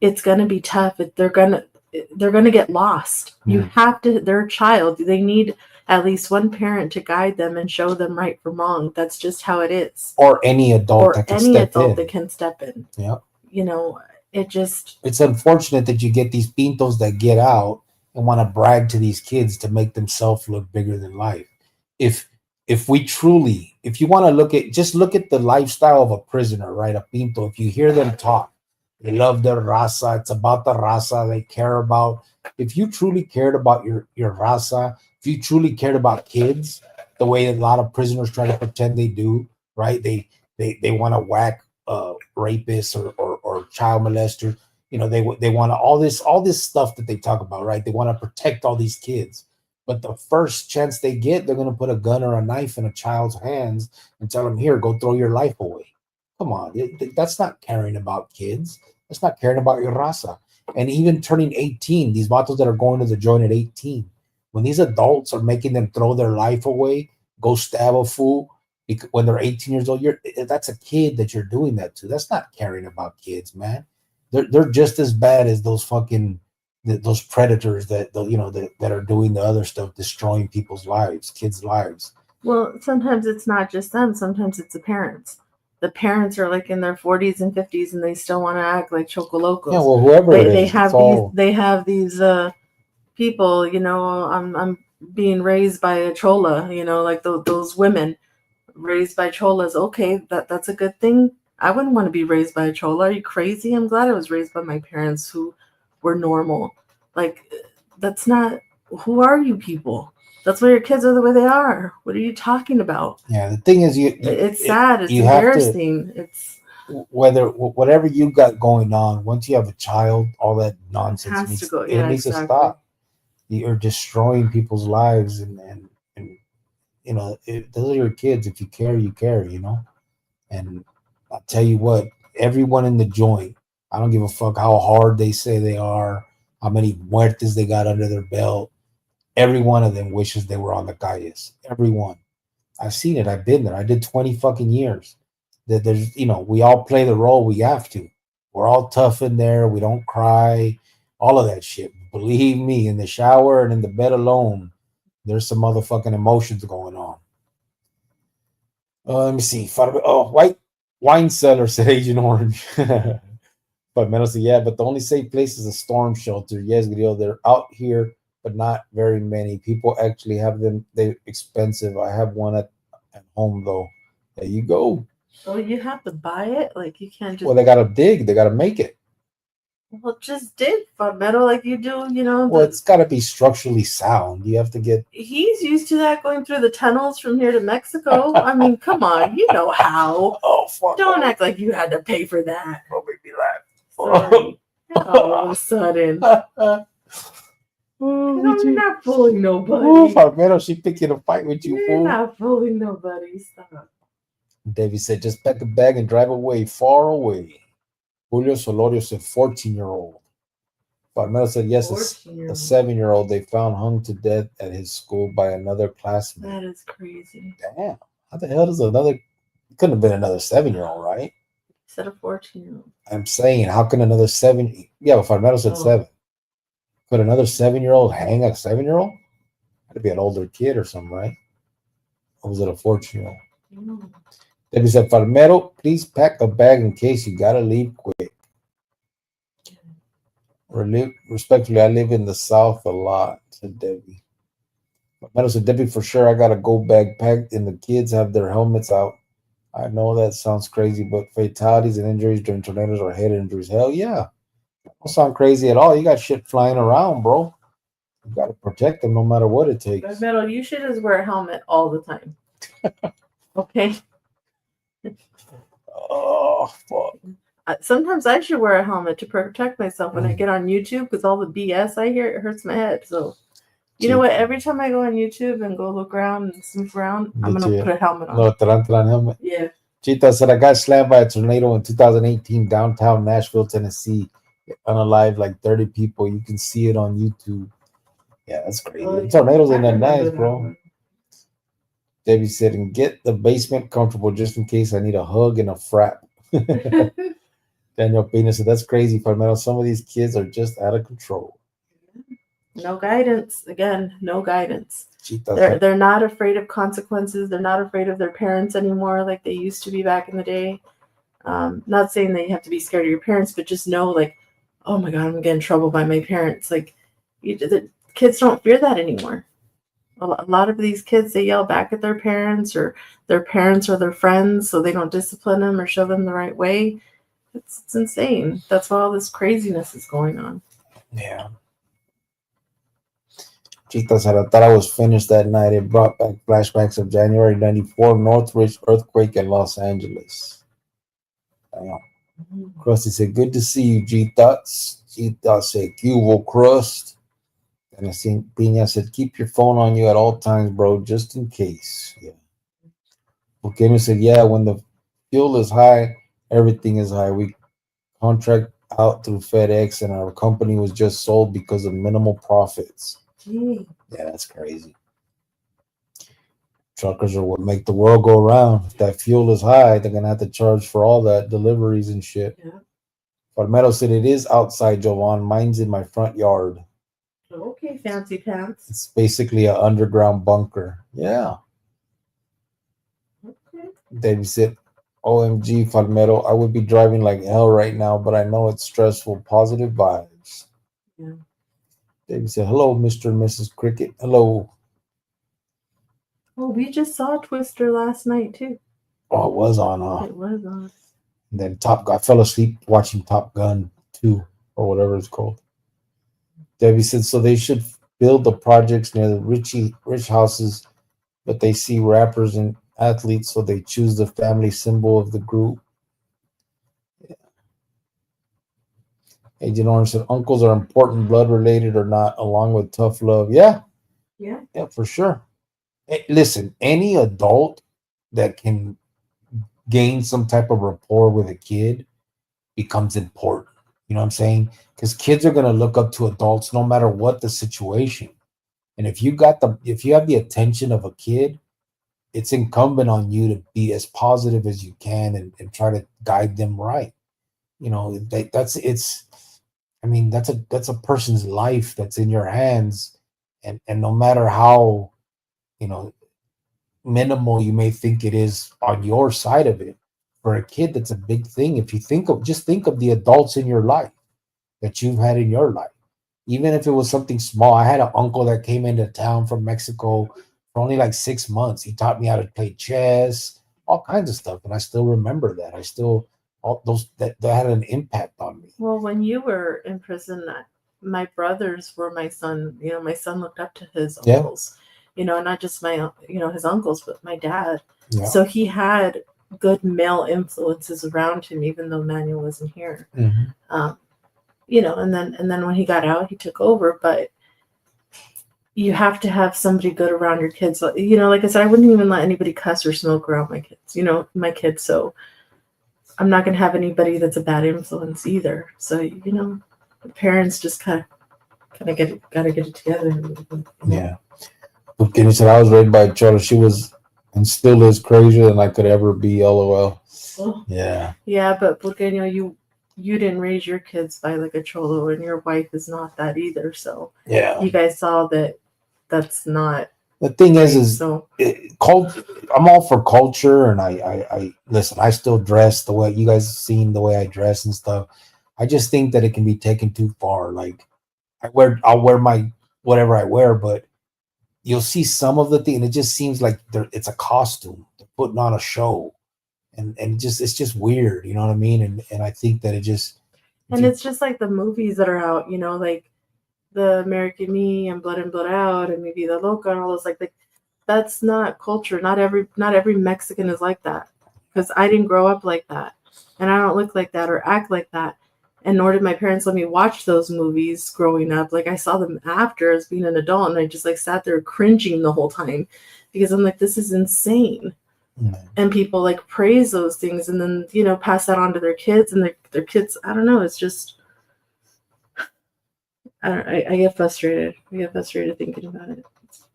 it's going to be tough. They're going to get lost. You have to, they're a child. They need at least one parent to guide them and show them right from wrong. That's just how it is. Or any adult Or that can any step adult in. that can step in. Yeah. You know, it's unfortunate that you get these pintos that get out and want to brag to these kids to make themselves look bigger than life. If you want to look at the lifestyle of a prisoner, right? A pinto. If you hear them talk, they love their raza. It's about the raza they care about. If you truly cared about your raza, if you truly cared about kids, the way a lot of prisoners try to pretend they do, right? They want to whack rapists or child molesters. You know, they want all this stuff that they talk about, right? They want to protect all these kids. But the first chance they get, they're going to put a gun or a knife in a child's hands and tell them, here, go throw your life away. Come on. That's not caring about kids. That's not caring about your raza. And even turning 18, these vatos that are going to the joint at 18, when these adults are making them throw their life away, go stab a fool, when they're 18 years old, that's a kid that you're doing that to. That's not caring about kids, man. They're just as bad as those those predators that are doing the other stuff, destroying people's lives, kids' lives. Well, sometimes it's not just them. Sometimes it's the parents. The parents are like in their 40s and 50s, and they still want to act like chocolocos. Yeah, well, whoever they have these people. You know, I'm being raised by a chola. You know, like those women raised by cholas. Okay, that's a good thing. I wouldn't want to be raised by a chola. Are you crazy? I'm glad I was raised by my parents who were normal. Like, that's not, who are you people? That's why your kids are the way they are. What are you talking about? Yeah, the thing is, it's sad. It's embarrassing. It's whatever you got going on. Once you have a child, all that nonsense needs to stop. You're destroying people's lives, and you know, those are your kids. If you care, you care. You know, and I'll tell you what, everyone in the joint, I don't give a fuck how hard they say they are, how many muertes they got under their belt. Every one of them wishes they were on the calles. Everyone. I've seen it. I've been there. I did 20 fucking years. That there's, we all play the role we have to. We're all tough in there. We don't cry. All of that shit. Believe me, in the shower and in the bed alone, there's some motherfucking emotions going on. Let me see. White wine cellar said Agent Orange. But Metal said, yeah, but the only safe place is a storm shelter. Yes, Grio, they're out here, but not very many. People actually have them. They're expensive. I have one at home, though. There you go. Oh, you have to buy it? Like, you can't just... Well, they got to dig. They got to make it. Well, just dig for metal like you do, Well, it's got to be structurally sound. You have to get... He's used to that, going through the tunnels from here to Mexico. I mean, come on. You know how. Oh, fuck. Don't act like you had to pay for that. Don't make me laugh. Sorry. All of a sudden. You're not fooling nobody. Farmero, she picking a fight with you, You're fool. not fooling nobody. Stop. Davey said, just pack a bag and drive away, far away. Julio Solorio said, 14-year-old. Farmero said, yes, a 7-year-old they found hung to death at his school by another classmate. That is crazy. Damn. How the hell does another... It couldn't have been another 7-year-old, right? Instead of 14-year-old. I'm saying, how can another 7... Yeah, but Farmero said 7. Could another 7-year-old hang a 7-year-old? That'd be an older kid or something, right? Or was it a 14-year-old? Debbie said, Farmero, please pack a bag in case you gotta leave quick. Respectfully, I live in the South a lot, said Debbie. Farmero said, Debbie, for sure, I got a go bag packed and the kids have their helmets out. I know that sounds crazy, but fatalities and injuries during tornadoes are head injuries. Hell yeah. Don't sound crazy at all. You got shit flying around, bro. You got to protect them no matter what it takes. Metal, you should just wear a helmet all the time. Okay? Oh, fuck. Sometimes I should wear a helmet to protect myself when I get on YouTube, because all the BS I hear, it hurts my head. So, you know what? Every time I go on YouTube and go look around and snoop around, I'm going to put a helmet on. No, Tarantalan helmet? Yeah. Chita said, I got slammed by a tornado in 2018 downtown Nashville, Tennessee. Unalive like 30 people. You can see it on YouTube. Yeah, that's crazy. Tornadoes ain't that nice, bro. Debbie said, and get the basement comfortable just in case I need a hug and a frap. Daniel Pena said, that's crazy, Palmetto. Some of these kids are just out of control. No guidance. Again, no guidance. Cheetahs. They're not afraid of consequences. They're not afraid of their parents anymore like they used to be back in the day. Not saying that you have to be scared of your parents, but just know, like, oh my God, I'm getting in trouble by my parents. Like, the kids don't fear that anymore. A lot of these kids, they yell back at their parents or their friends, so they don't discipline them or show them the right way. It's insane. That's why all this craziness is going on. Yeah. Chita said, I thought I was finished that night. It brought back flashbacks of January 94 Northridge earthquake in Los Angeles. Damn. Krusty said, good to see you, G-Thoughts. G-Thoughts said, Cubo Crust. And I seen Pina said, keep your phone on you at all times, bro, just in case. Yeah. Bukemi said, yeah, when the fuel is high, everything is high. We contract out through FedEx, and our company was just sold because of minimal profits. Yeah, that's crazy. Truckers are what make the world go around. If that fuel is high, they're gonna have to charge for all that deliveries and shit. Yeah. Palmetto said it is outside, Jovan. Mine's in my front yard. Okay, fancy pants. It's basically an underground bunker. Yeah. Okay. David said, OMG, Palmetto, I would be driving like hell right now, but I know it's stressful. Positive vibes. Yeah. David said, hello, Mr. and Mrs. Cricket. Hello. Oh, we just saw Twister last night, too. Oh, it was on, huh? It was on. And then I fell asleep watching Top Gun 2 or whatever it's called. Debbie said, so they should build the projects near the rich houses, but they see rappers and athletes, so they choose the family symbol of the group. Yeah. Agent Orange said, uncles are important, blood related or not, along with tough love. Yeah. Yeah, for sure. Hey, listen, any adult that can gain some type of rapport with a kid becomes important. You know what I'm saying? Because kids are going to look up to adults no matter what the situation. And if you have the attention of a kid, it's incumbent on you to be as positive as you can and try to guide them right. You know, that's a person's life that's in your hands. And no matter how, you know, minimal you may think it is on your side of it, for a kid, that's a big thing. If you think of the adults in your life that you've had in your life, even if it was something small. I had an uncle that came into town from Mexico for only like 6 months. He taught me how to play chess, all kinds of stuff, and I still remember that. All those that had an impact on me. Well, when you were in prison, my brothers were my son. You know, my son looked up to his uncles. You know, not just his uncles, but my dad. Yeah. So he had good male influences around him, even though Manuel wasn't here. Mm-hmm. You know, and then when he got out, he took over. But you have to have somebody good around your kids. You know, like I said, I wouldn't even let anybody cuss or smoke around my kids. You know, my kids. So I'm not going to have anybody that's a bad influence either. So, you know, the parents just kind of gotta get it together. Yeah. Kenny said, I was raised by a cholo. She was and still is crazier than I could ever be. LOL. Oh. Yeah. Yeah, but Buqueño, you didn't raise your kids by like a cholo, and your wife is not that either. So yeah, you guys saw that. That's not. The thing is I'm all for culture, and I listen. I still dress the way you guys have seen the way I dress and stuff. I just think that it can be taken too far. Like I'll wear my whatever I wear, but you'll see some of the thing, and it just seems like it's a costume. They're putting on a show, and it's just weird. You know what I mean? And I think that it's just like the movies that are out. You know, like the American Me and Blood and Blood Out, and maybe the Loca and all those. Like that's not culture. Not every Mexican is like that, because I didn't grow up like that, and I don't look like that or act like that. And nor did my parents let me watch those movies growing up. Like I saw them after as being an adult, and I just like sat there cringing the whole time because I'm like, this is insane. Mm-hmm. And people like praise those things and then, you know, pass that on to their kids, and their kids, I don't know. It's just, I get frustrated. I get frustrated thinking about it.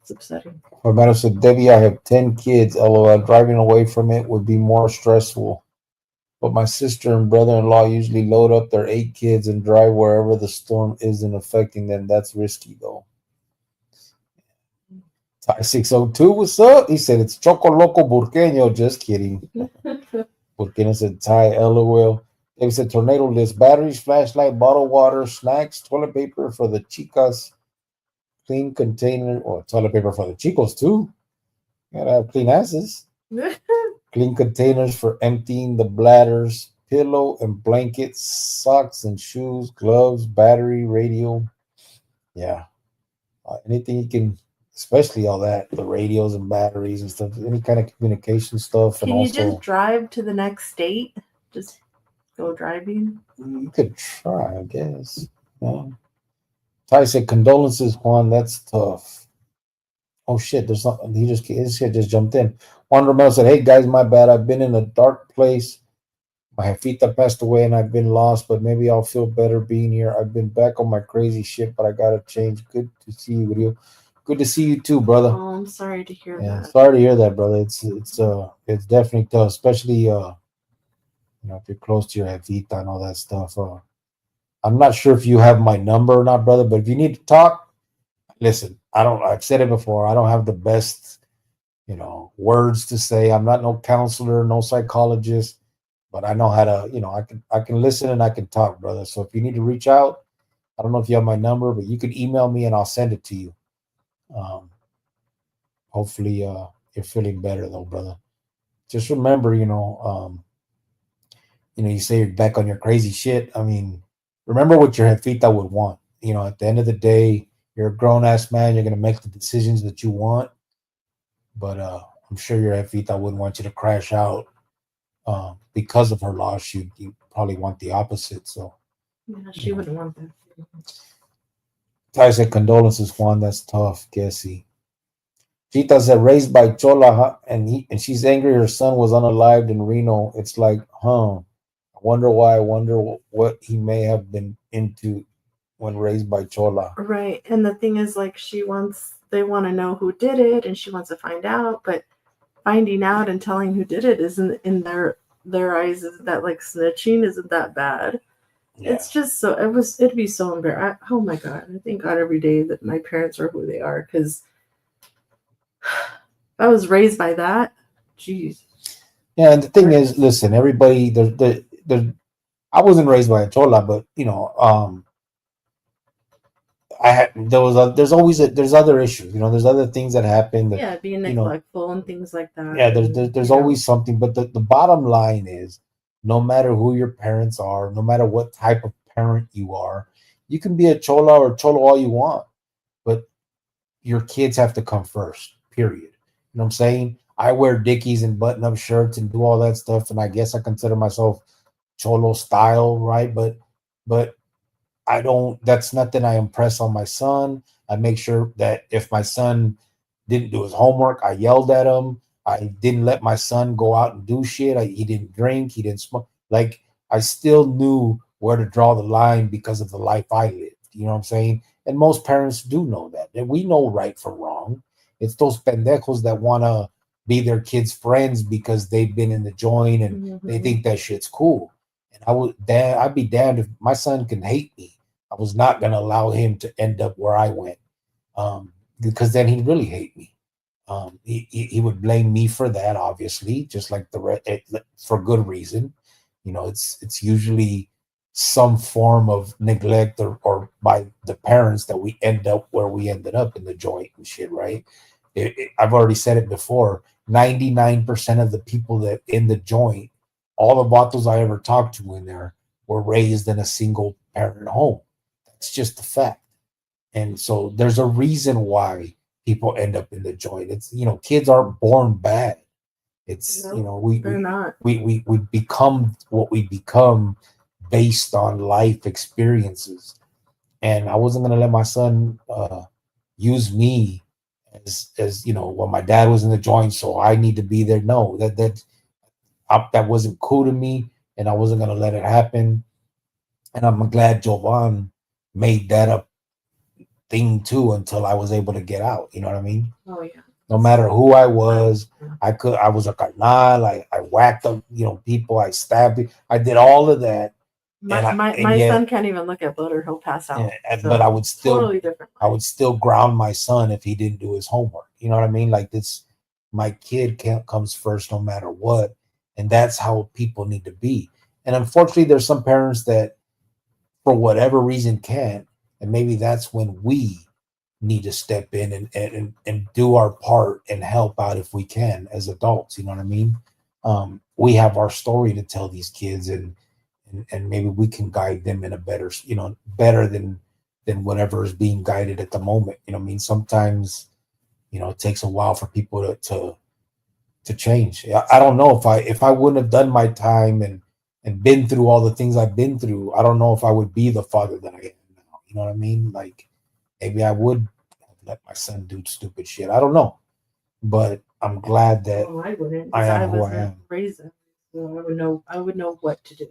It's upsetting. My mother said, Debbie, I have 10 kids. LOL. Driving away from it would be more stressful. but my sister and brother-in-law usually load up their 8 kids and drive wherever the storm isn't affecting them. That's risky though. Ty 602, what's up? He said it's Choco Loco Burqueño. Just kidding. Burqueño said Ty, LOL. David said tornado list: batteries, flashlight, bottled water, snacks, toilet paper for the chicas, clean container, or toilet paper for the chicos too. Gotta have clean asses. Clean containers for emptying the bladders, pillow and blankets, socks and shoes, gloves, battery, radio. Yeah. Anything you can, especially all that, the radios and batteries and stuff, any kind of communication stuff. Can and you also, just drive to the next state? Just go driving? you could try, I guess. Yeah. Ty said, condolences, Juan. That's tough. Oh shit, there's not, his shit just jumped in. Juan Romero said, hey guys, my bad. I've been in a dark place. My jefita passed away and I've been lost, but maybe I'll feel better being here. I've been back on my crazy shit, but I gotta change. Good to see you, Rio. Good to see you too, brother. Oh, I'm sorry to hear that. Sorry to hear that, brother. It's definitely tough, especially if you're close to your jefita and all that stuff. I'm not sure if you have my number or not, brother, but if you need to talk, listen. I've said it before. I don't have the best, words to say. I'm not no counselor, no psychologist, but I know how to, I can listen and I can talk, brother. So if you need to reach out, I don't know if you have my number, but you can email me and I'll send it to you. Hopefully you're feeling better though, brother. Just remember, you say you're back on your crazy shit. I mean, remember what your jefita would want. At the end of the day, you're a grown ass man. You're gonna make the decisions that you want. But I'm sure your jefita wouldn't want you to crash out because of her loss. You probably want the opposite. So Yeah, she wouldn't want that. Ty said, condolences, Juan. That's tough. Guessy. Chita said, raised by Chola, and she's angry her son was unalived in Reno. It's like, I wonder why. I wonder what he may have been into when raised by Chola. Right. And the thing is, like, they want to know who did it, and she wants to find out, but finding out and telling who did it isn't, in their eyes, isn't that like snitching? Isn't that bad? Yeah. It's just it'd be so embarrassing. Oh my God. I thank God every day that my parents are who they are, because I was raised by that. Jeez. Yeah, and the thing is, listen, everybody, I wasn't raised by a chola, but there's other issues. There's other things that happen. That, being neglectful and things like that. Yeah, there's always something. But the bottom line is, no matter who your parents are, no matter what type of parent you are, you can be a chola or cholo all you want, but your kids have to come first. Period. You know what I'm saying? I wear Dickies and button-up shirts and do all that stuff, and I guess I consider myself cholo style, right? But I don't. That's nothing I impress on my son. I make sure that if my son didn't do his homework, I yelled at him. I didn't let my son go out and do shit. He didn't drink. He didn't smoke. Like, I still knew where to draw the line because of the life I lived. You know what I'm saying? And most parents do know that. And we know right from wrong. It's those pendejos that want to be their kids' friends because they've been in the joint and they think that shit's cool. And I'd be damned if my son can hate me. I was not going to allow him to end up where I went, because then he'd really hate me. He would blame me for that, obviously, just like for good reason. It's usually some form of neglect or by the parents that we end up where we ended up in the joint and shit, right? I've already said it before. 99% of the people that in the joint, all the vatos I ever talked to in there, were raised in a single parent home. That's just a fact. And so there's a reason why people end up in the joint. It's, kids aren't born bad. It's, they're not. We become what we become based on life experiences. And I wasn't going to let my son use me as when my dad was in the joint, so I need to be there. No, that wasn't cool to me, and I wasn't going to let it happen. And I'm glad Jovan made that a thing too until I was able to get out. You know what I mean? Oh yeah. No matter who I was, I was a carnal. I whacked up, people. I stabbed it. I did all of that. My son can't even look at blood or he'll pass out. But I would still totally different. I would still ground my son if he didn't do his homework. You know what I mean? Like this, my kid comes first no matter what, and that's how people need to be. And unfortunately, there's some parents that, for whatever reason, can't, and maybe that's when we need to step in and do our part and help out if we can as adults. You know what I mean? We have our story to tell these kids, and maybe we can guide them in a better, better than whatever is being guided at the moment. You know what I mean? Sometimes, it takes a while for people to change. I don't know if I wouldn't have done my time and been through all the things I've been through, I don't know if I would be the father that I am now. You know what I mean? Like maybe I would let my son do stupid shit. I don't know, but I'm glad that I wouldn't. I am who I am. Raised them, so I would know what to do.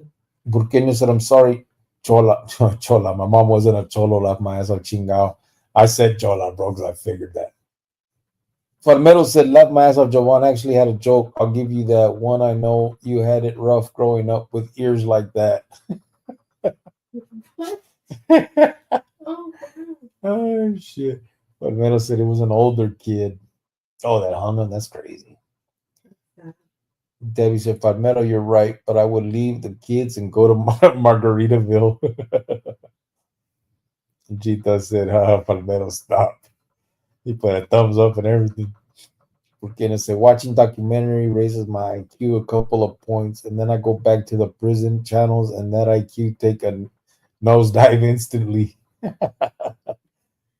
Burqueño said, I'm sorry, Chola. Chola. My mom wasn't a cholo like my ass, chingao. I said Chola, bro, because I figured that. Farmero said, love my ass off. Jovan actually had a joke. I'll give you that one. I know you had it rough growing up with ears like that. Oh, shit. Farmero said it was an older kid. Oh, that hung him. That's crazy. Debbie said, Farmero, you're right, but I would leave the kids and go to Margaritaville. Gita said, Farmero, stop. He put a thumbs up and everything. Burkina said, watching documentary raises my IQ a couple of points, and then I go back to the prison channels, and that IQ take a nosedive instantly.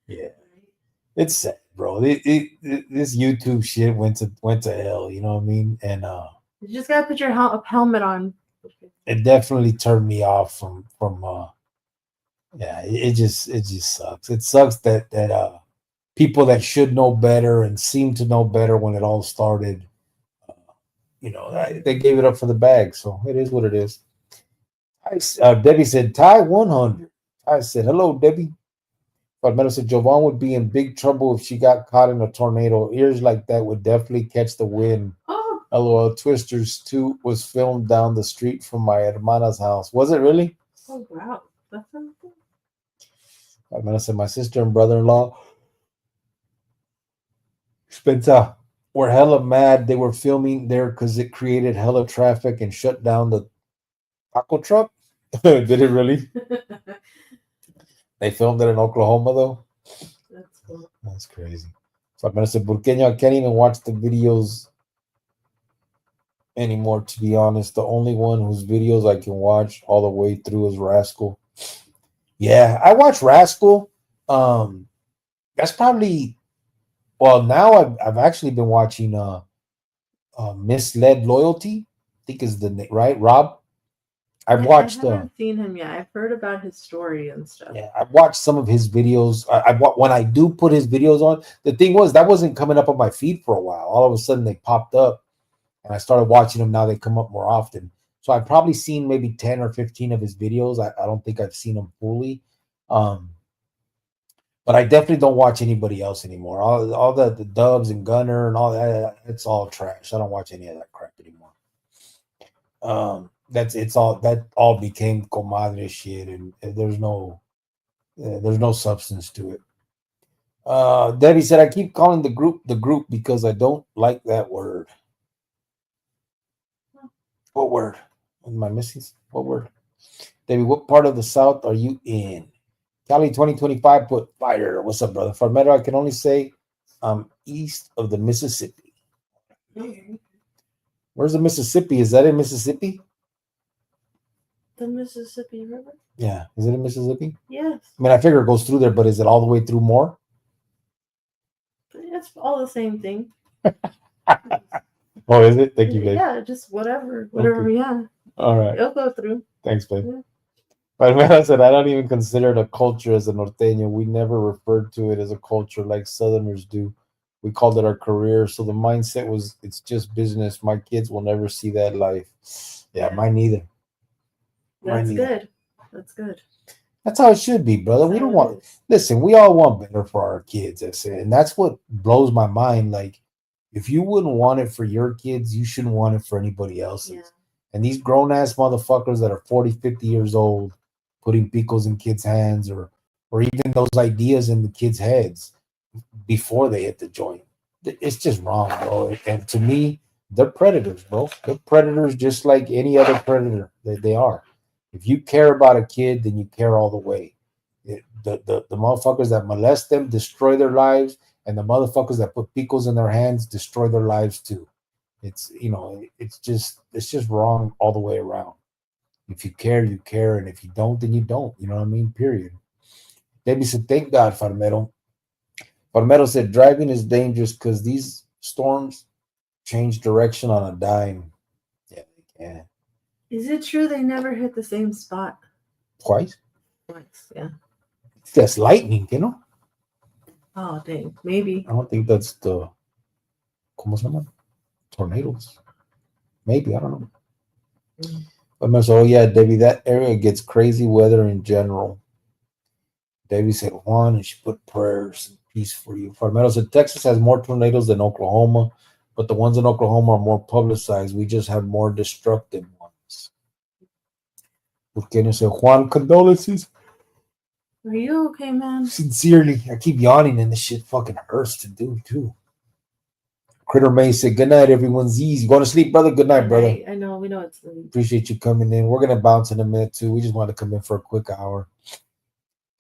Yeah, it's sad, bro. This YouTube shit went to hell. You know what I mean? And you just gotta put your helmet on. It definitely turned me off from. Yeah, it just sucks. It sucks that people that should know better and seem to know better when it all started, they gave it up for the bag. So it is what it is. Debbie said, Ty 100. I said, hello, Debbie. But said, Jovan would be in big trouble if she got caught in a tornado. Ears like that would definitely catch the wind. Oh. LOL. Twisters 2 was filmed down the street from my hermana's house. Was it really? Oh, wow. That's something. I said, my sister and brother-in-law Spencer were hella mad. They were filming there because it created hella traffic and shut down the taco truck. Did it really? They filmed it in Oklahoma, though. That's cool. That's crazy. So I said, Burqueño, I can't even watch the videos anymore, to be honest. The only one whose videos I can watch all the way through is Rascal. Yeah, I watch Rascal. That's probably, well, now I've actually been watching Misled Loyalty, I think is the right, Rob. I haven't seen him yet. I've heard about his story and stuff. Yeah, I've watched some of his videos. When I do put his videos on, the thing was that wasn't coming up on my feed for a while. All of a sudden they popped up, and I started watching them. Now they come up more often. So I've probably seen maybe 10 or 15 of his videos. I don't think I've seen them fully. But I definitely don't watch anybody else anymore. All the Dubs and Gunner and all that, it's all trash. I don't watch any of that crap anymore. That all became comadre shit, and there's no substance to it. Debbie said, I keep calling the group because I don't like that word. What word? Am I missing? What word? Debbie, what part of the South are you in? Cali 2025 put fire. What's up, brother? Farmero, I can only say I'm east of the Mississippi. Where's the Mississippi? Is that in Mississippi? The Mississippi River? Yeah. Is it in Mississippi? Yes. I mean, I figure it goes through there, but is it all the way through more? It's all the same thing. Oh, is it? Thank you, babe. Yeah, just whatever. Whatever, okay. Yeah. All right. It'll go through. Thanks, babe. Yeah. But I said, I don't even consider it a culture as a norteño. We never referred to it as a culture like Southerners do. We called it our career. So the mindset was, it's just business. My kids will never see that life. Yeah, mine neither. That's good. That's good. That's how it should be, brother. We don't want, listen, we all want better for our kids. And that's what blows my mind. Like, If you wouldn't want it for your kids, you shouldn't want it for anybody else's. Yeah. And these grown-ass motherfuckers that are 40, 50 years old, putting picos in kids' hands or even those ideas in the kids' heads before they hit the joint. It's just wrong, bro. And to me, they're predators, bro. They're predators just like any other predator. They are. If you care about a kid, then you care all the way. The motherfuckers that molest them destroy their lives, and the motherfuckers that put picos in their hands destroy their lives too. It's it's just wrong all the way around. If you care, you care, and if you don't, then you don't. You know what I mean? Period. Debbie said, "Thank God, Farmero." Farmero said, "Driving is dangerous because these storms change direction on a dime." Yeah, they can. Is it true they never hit the same spot? Twice. Yeah. That's lightning, you know. Oh, dang. Maybe. I don't think that's the ¿cómo se llama? Tornadoes. Maybe, I don't know. Farmero said, "Oh yeah, Debbie, that area gets crazy weather in general." Debbie said, "Juan," and she put prayers and peace for you. Farmero said, "Texas has more tornadoes than Oklahoma, but the ones in Oklahoma are more publicized. We just have more destructive ones." Porque said, "Juan, condolences." Are you okay, man? Sincerely. I keep yawning and this shit fucking hurts to do too. Critter May said, "Good night, everyone's easy. Going to sleep, brother? Good night, brother." I know, we know it's late. Appreciate you coming in. We're going to bounce in a minute too. We just want to come in for a quick hour.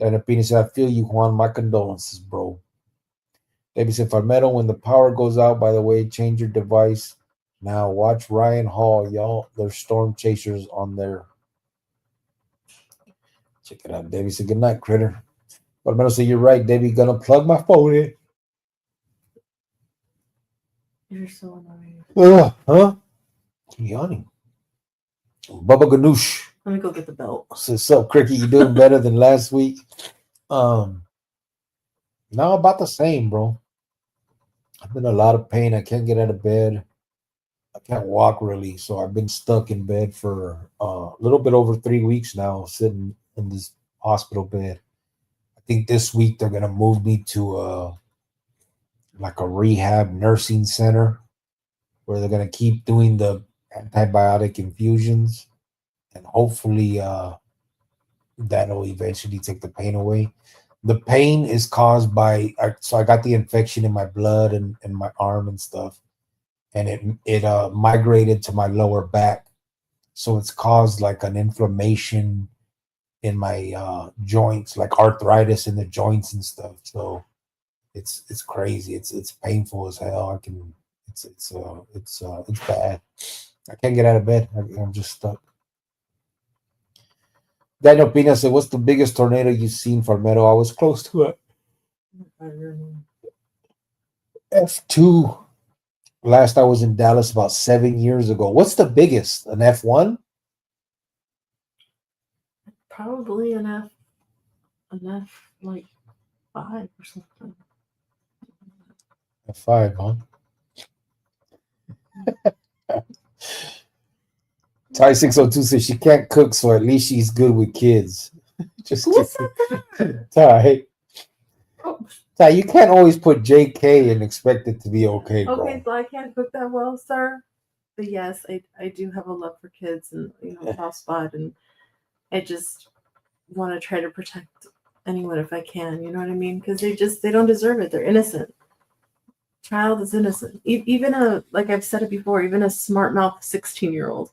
And Pina said, "I feel you, Juan. My condolences, bro." Debbie said, "Farmero, when the power goes out, by the way, change your device. Now watch Ryan Hall, y'all. There's storm chasers on there." Check it out. Debbie said, "Good night, Critter." Farmero said, "You're right, Debbie. Gonna plug my phone in." You're so annoying. Huh? I'm yawning. Bubba Ganoush Let me go get the belt. says, "So, Cricky, you doing better than last week?" Now about the same, bro. I've been in a lot of pain. I can't get out of bed. I can't walk really, so I've been stuck in bed for a little bit over 3 weeks now, sitting in this hospital bed. I think this week they're gonna move me to like a rehab nursing center where they're gonna keep doing the antibiotic infusions, and hopefully that'll eventually take the pain away. The pain is caused by so I got the infection in my blood and my arm and stuff, and it migrated to my lower back, so it's caused like an inflammation in my joints, like arthritis in the joints and stuff. So it's crazy. It's painful as hell. I can it's bad. I can't get out of bed. I'm just stuck. Daniel Pina said, "What's the biggest tornado you've seen, Farmero?" I was close to it. F2. Last I was in Dallas about 7 years ago. What's the biggest? An F1? Probably an F like 5 or something. F5, huh? Ty 602 says she can't cook, so at least she's good with kids. Just kidding. Ty. Ty, you can't always put JK and expect it to be okay, bro. Okay, so I can't cook that well, sir. But yes, I do have a love for kids and soft spot, and I just want to try to protect anyone if I can. You know what I mean? Because they don't deserve it. They're innocent. Child is innocent. Even like I've said it before, even a smart mouth 16-year-old.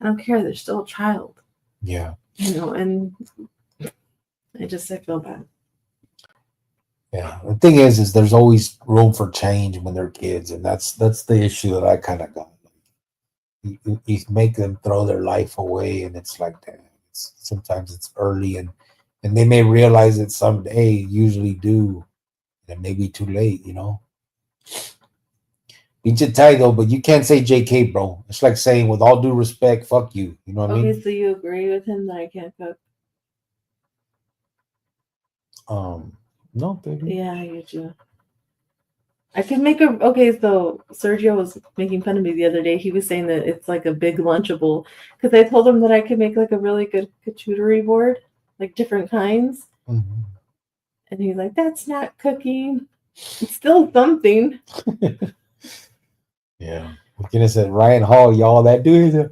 I don't care. They're still a child. Yeah. And I feel bad. Yeah. The thing is there's always room for change when they're kids, and that's the issue that I kind of got. You make them throw their life away, and it's like that. Sometimes it's early, and they may realize it someday. Usually do, and it may be too late. Pinche Ty though, but you can't say JK, bro. It's like saying, with all due respect, fuck you. You know what I mean? Okay, so you agree with him that I can't cook? No, baby. Yeah, you do. I could make so Sergio was making fun of me the other day. He was saying that it's like a big Lunchable, because I told him that I could make like a really good charcuterie board, like different kinds. Mm-hmm. And he's like, "That's not cooking. It's still something." Yeah. McKinnon said Ryan Hall, y'all. That dude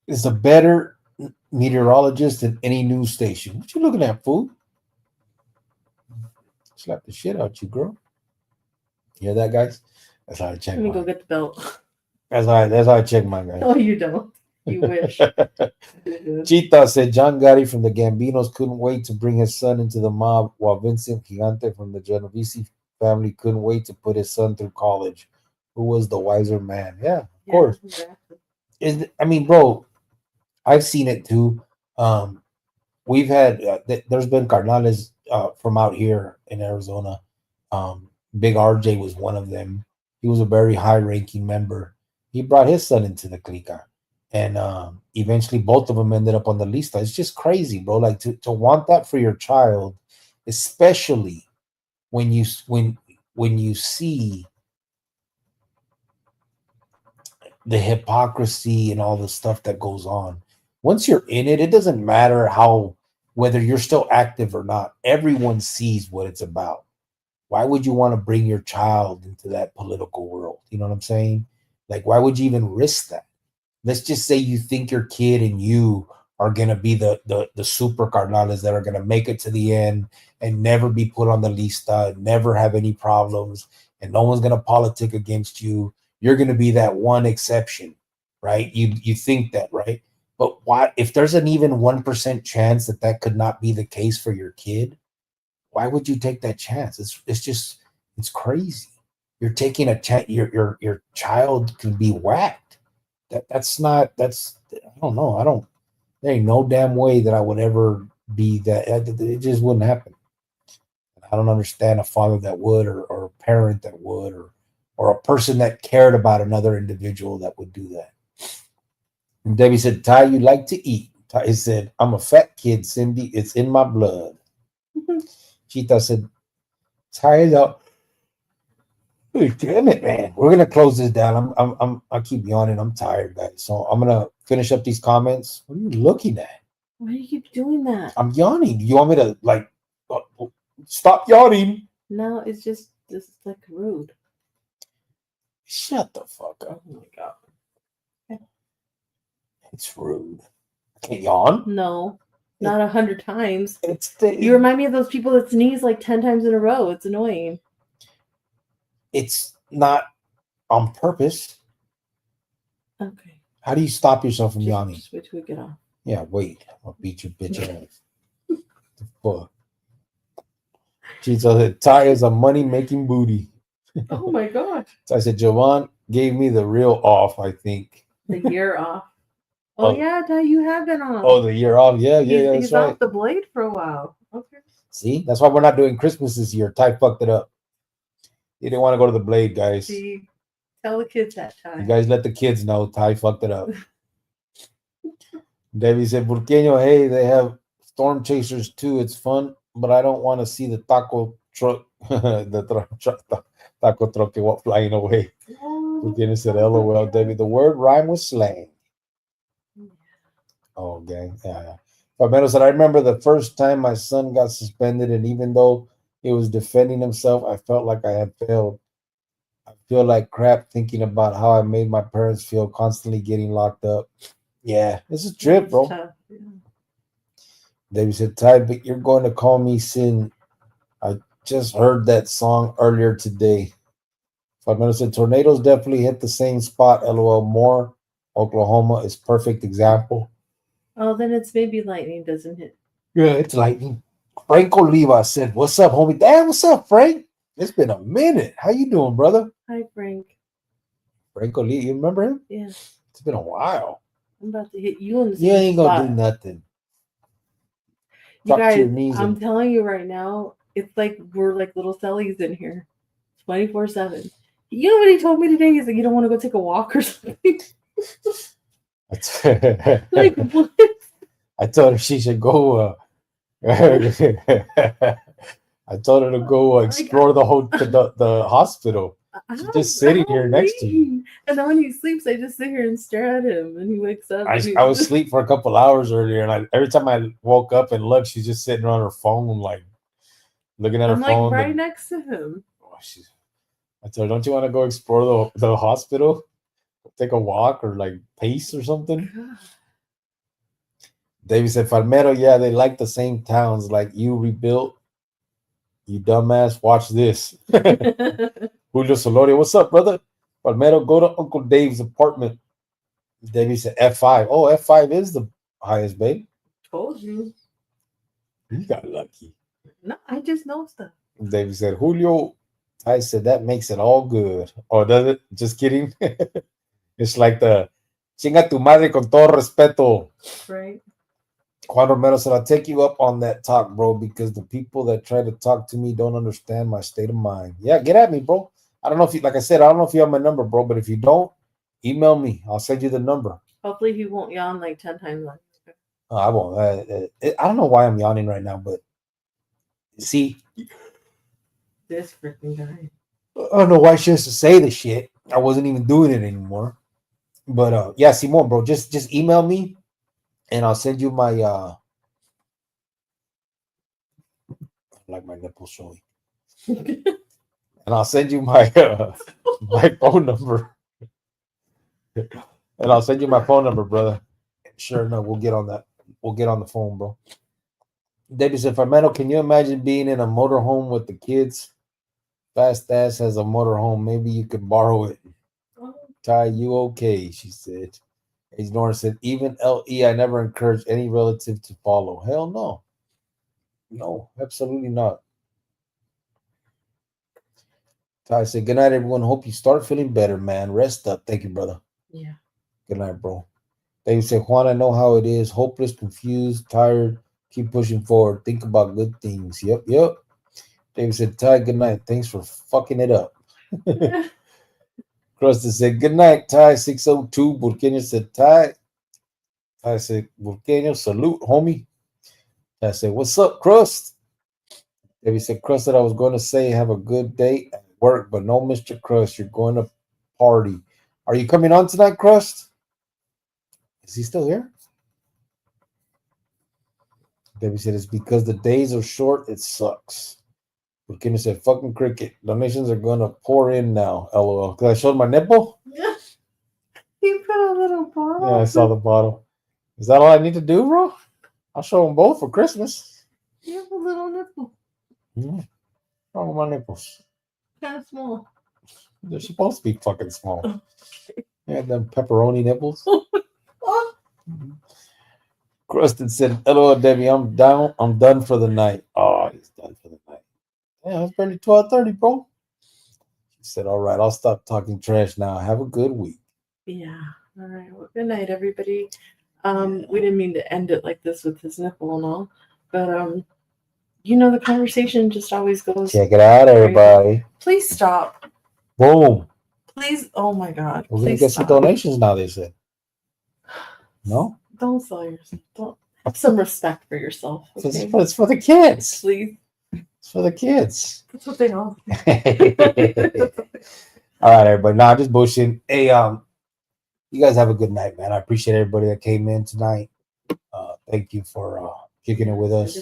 is a better meteorologist than any news station. What you looking at, fool? Slap the shit out you, girl. You hear that, guys? That's how I check Let me go mine. get the belt. That's how I check mine, guys. No, you don't. You wish. Chita said John Gotti from the Gambinos couldn't wait to bring his son into the mob, while Vincent Gigante from the Genovese family couldn't wait to put his son through college. Who was the wiser man? Yeah, of course. Exactly. I mean, bro, I've seen it too. We've had there's been carnales from out here in Arizona. Big RJ was one of them. He was a very high-ranking member. He brought his son into the clica, and eventually both of them ended up on the lista. It's just crazy, bro. Like to want that for your child, especially when you see the hypocrisy and all the stuff that goes on. Once you're in it, it doesn't matter whether you're still active or not. Everyone sees what it's about. Why would you want to bring your child into that political world? You know what I'm saying? Like, why would you even risk that? Let's just say you think your kid and you are gonna be the super carnales that are gonna make it to the end and never be put on the lista, never have any problems, and no one's gonna politic against you. You're gonna be that one exception, right? You think that, right? But why, if there's an even 1% chance that could not be the case for your kid, why would you take that chance? It's crazy. You're taking a chance. Your child can be whacked. That's not. I don't know. There ain't no damn way that I would ever be that. It just wouldn't happen. I don't understand a father that would, or a parent that would, or a person that cared about another individual that would do that. And Debbie said, Ty, you like to eat. Ty said, I'm a fat kid, Cindy. It's in my blood. Chita said, tired out. Damn it, man. We're gonna close this down. I keep yawning. I'm tired, guys. So I'm gonna finish up these comments. What are you looking at? Why do you keep doing that? I'm yawning. You want me to stop yawning? No, it's just this is like rude. Shut the fuck up. Oh my god. Okay. It's rude. I can't yawn. No, not 100 times. You remind me of those people that sneeze like 10 times in a row. It's annoying. It's not on purpose. Okay. How do you stop yourself from yawning? Just wait till we get off. Yeah, wait. I'll beat your bitch ass. The fuck. She said, Ty is a money-making booty. Oh my god. So I said, Jovan gave me the real off, I think. The year off. Oh yeah, Ty, you have been off. Oh, the year off. Yeah, that's he's right. off the blade for a while. Okay. See, that's why we're not doing Christmas this year. Ty fucked it up. He didn't want to go to the blade, guys. See, tell the kids that, Ty. You guys let the kids know Ty fucked it up. Debbie said, Burqueño, hey, they have storm chasers too. It's fun, but I don't want to see the taco truck, taco truck flying away. Burqueño said, LOL, Debbie. The word rhyme with slang. Oh, gang. Yeah. Palmero said, I remember the first time my son got suspended, and even though he was defending himself, I felt like I had failed. I feel like crap thinking about how I made my parents feel constantly getting locked up. Yeah, this is a trip, bro. Yeah. David said, Ty, but you're going to call me sin. I just heard that song earlier today. Palmero said, tornadoes definitely hit the same spot. LOL. More. Oklahoma is perfect example. Oh, then it's maybe lightning doesn't hit. Yeah, it's lightning. Frank Oliva said, what's up, homie? Damn, what's up, Frank? It's been a minute. How you doing, brother? Hi, Frank. Frank Oliva, you remember him? Yeah. It's been a while. I'm about to hit you in the You ain't spot. gonna do nothing. You guys, to your knees I'm telling you right now, it's like we're like little cellies in here, 24/7. You know what he told me today? He's like, you don't want to go take a walk or something. Like what? I told her she should go. I told her to go explore the hospital. She's just sitting here next to you. And then when he sleeps, I just sit here and stare at him, and he wakes up. I was asleep for a couple hours earlier, and every time I woke up and looked, she's just sitting on her phone, like looking at her phone. Like right next to him. Oh, I told her, don't you want to go explore the hospital? Take a walk or like pace or something? David said, Palmero, yeah, they like the same towns like you rebuilt. You dumbass, watch this. Julio Solorio, what's up, brother? Palmero, go to Uncle Dave's apartment. David said, F5. Oh, F5 is the highest, babe. Told you. You got lucky. No, I just know stuff. David said, Julio. I said, that makes it all good. Oh, does it? Just kidding. It's like the chinga tu madre con todo respeto. Right. Juan Romero said, I'll take you up on that talk, bro, because the people that try to talk to me don't understand my state of mind. Yeah, get at me, bro. I don't know if you, like I said, I don't know if you have my number, bro, but if you don't, email me. I'll send you the number. Hopefully he won't yawn like 10 times. I won't. I don't know why I'm yawning right now, but see, This freaking guy. I don't know why she has to say the shit. I wasn't even doing it anymore. But yeah, Simon, bro, just email me and I'll send you my like my nipples showing. And I'll send you my my phone number. And I'll send you my phone number, brother. Sure enough, we'll get on that. We'll get on the phone, bro. David said, Farmano, can you imagine being in a motorhome with the kids? Fast Ass has a motorhome. Maybe you could borrow it. Ty, you okay? She said. Ace Norris said, even LE, I never encourage any relative to follow. Hell no. No, absolutely not. Ty said, good night, everyone. Hope you start feeling better, man. Rest up. Thank you, brother. Yeah. Good night, bro. David said, Juan, I know how it is. Hopeless, confused, tired. Keep pushing forward. Think about good things. Yep. David said, Ty, good night. Thanks for fucking it up. Crusty said, good night, Ty. 602. Burqueño said, Ty. I said, Burqueño, salute, homie. I said, what's up, Crust? David said, Crust, that I was going to say, have a good day at work, but no, Mr. Crust, you're going to party. Are you coming on tonight, Crust? Is he still here? David said, it's because the days are short, it sucks. Burkina said, fucking cricket. Donations are going to pour in now, LOL. Because I showed my nipple? Yeah. He put a little bottle. Yeah, I saw the bottle. Is that all I need to do, bro? I'll show them both for Christmas. You have a little nipple. What's wrong with my nipples? Kind of small. They're supposed to be fucking small. Yeah, them pepperoni nipples. Krustin said, hello, Debbie. I'm down. I'm done for the night. Oh, he's done for the night. Yeah, it's barely 12:30, bro. She said, all right, I'll stop talking trash now. Have a good week. Yeah. All right. Well, good night, everybody. We didn't mean to end it like this with his nipple and all, but you know, the conversation just always goes. Check it out, everybody. Please stop. Boom. Please. Oh my God. We're gonna Please get stop. some donations now, they said. No? Don't sell yourself. Don't have some respect for yourself. Okay? It's for the kids. Please. It's for the kids. That's what they all. All right, everybody. Nah, just bullshitting. Hey, you guys have a good night, man. I appreciate everybody that came in tonight. Thank you for kicking it with us.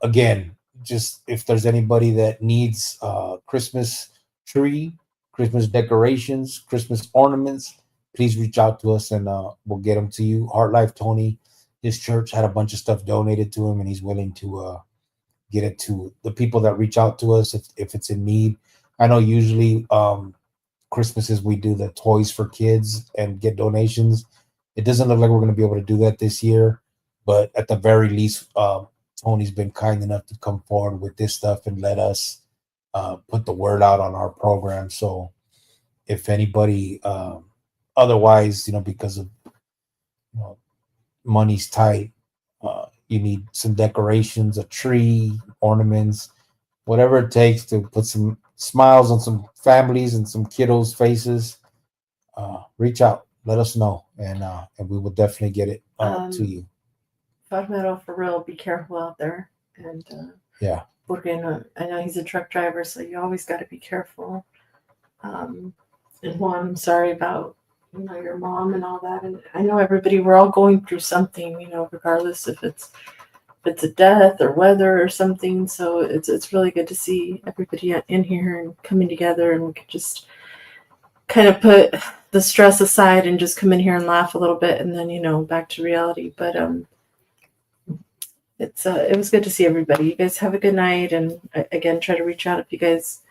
Again, just if there's anybody that needs Christmas tree, Christmas decorations, Christmas ornaments, please reach out to us and we'll get them to you. Heart Life Tony, his church had a bunch of stuff donated to him, and he's willing to get it to the people that reach out to us if it's in need. I know usually Christmases we do the toys for kids and get donations. It doesn't look like we're going to be able to do that this year, but at the very least, Tony's been kind enough to come forward with this stuff and let us put the word out on our program. So if anybody otherwise, because of money's tight, you need some decorations, a tree, ornaments, whatever it takes to put some smiles on some families and some kiddos' faces, reach out, let us know, and we will definitely get it to you. Meadow, for real, be careful out there. And yeah, I know he's a truck driver, so you always got to be careful. And Juan, I'm sorry about your mom and all that. And I know everybody, we're all going through something, regardless if it's it's a death or weather or something. So it's really good to see everybody in here and coming together, and we could just kind of put the stress aside and just come in here and laugh a little bit, and then back to reality. But it was good to see everybody. You guys have a good night, and again, try to reach out if you guys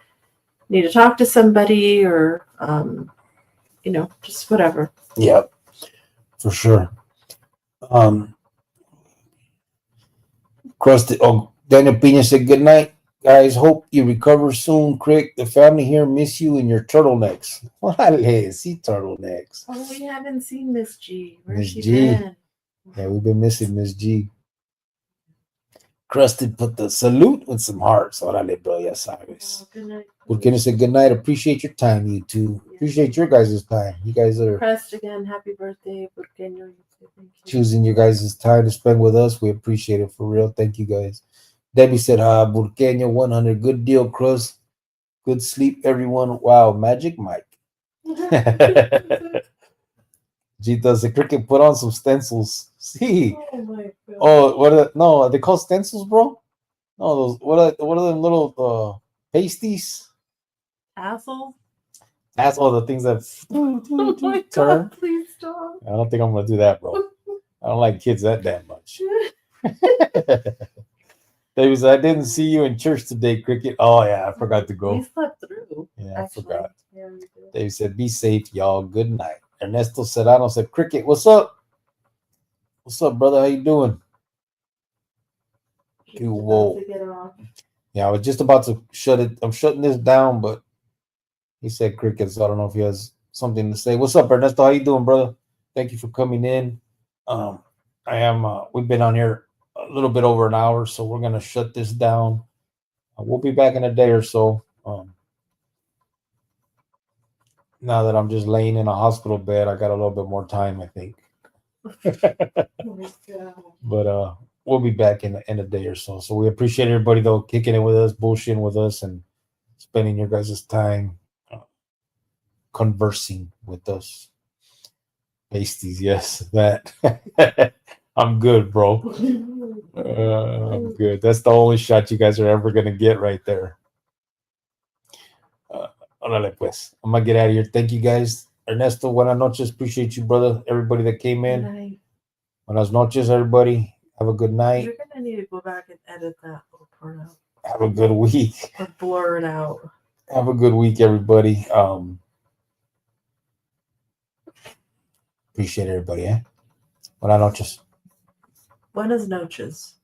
need to talk to somebody or just whatever. Yep, for sure. Crusted. Oh, Daniel Pina said good night, guys. Hope you recover soon. Crick, the family here miss you and your turtlenecks. Wale, see turtlenecks. Oh, we haven't seen Miss G. Where's Miss she G. been? Yeah, we've been missing Miss G. Crusted put the salute with some hearts. Orale, bro. Yes, sabes. Oh, good night. Burkina said good night. Appreciate your time, you two. Appreciate your guys' time. You guys are Crest again. Happy birthday, Burqueño. Thank you. choosing your guys' time to spend with us. We appreciate it for real. Thank you guys. Debbie said, Burqueño 100. Good deal, Crust. Good sleep, everyone. Wow, Magic Mike. Gita said, Cricket, put on some stencils. See. Oh my god. Oh, are they called stencils, bro? No, those what are the little pasties? Tassel? That's all the things that Oh my turn. god, please stop. I don't think I'm gonna do that, bro. I don't like kids that damn much. David said, I didn't see you in church today, Cricket. Oh yeah, I forgot to go. We slept through. Yeah, I forgot. Yeah, we did. David said, be safe, y'all. Good night. Ernesto Serrano said, Cricket, what's up? What's up, brother? How you doing? Just about Whoa. to get off. Yeah, I was just about to shut it. I'm shutting this down, but he said Cricket, so I don't know if he has something to say. What's up, Ernesto? How you doing, brother? Thank you for coming in. We've been on here a little bit over an hour, so we're gonna shut this down. We'll be back in a day or so. Now that I'm just laying in a hospital bed, I got a little bit more time, I think. Oh my god. But we'll be back in a day or so. So we appreciate everybody though kicking it with us, bullshitting with us, and spending your guys' time conversing with us. Pasties, yes, that. I'm good, bro. I'm good. That's the only shot you guys are ever gonna get right there. Órale, pues. I'm gonna get out of here. Thank you guys. Ernesto, buenas noches. Appreciate you, brother. Everybody that came in. Good night. Buenas noches, everybody. Have a good night. You're gonna need to go back and edit that little part out. Have a good week. Or blur it out. Have a good week, everybody. Appreciate everybody, eh? Buenas noches. Buenas noches.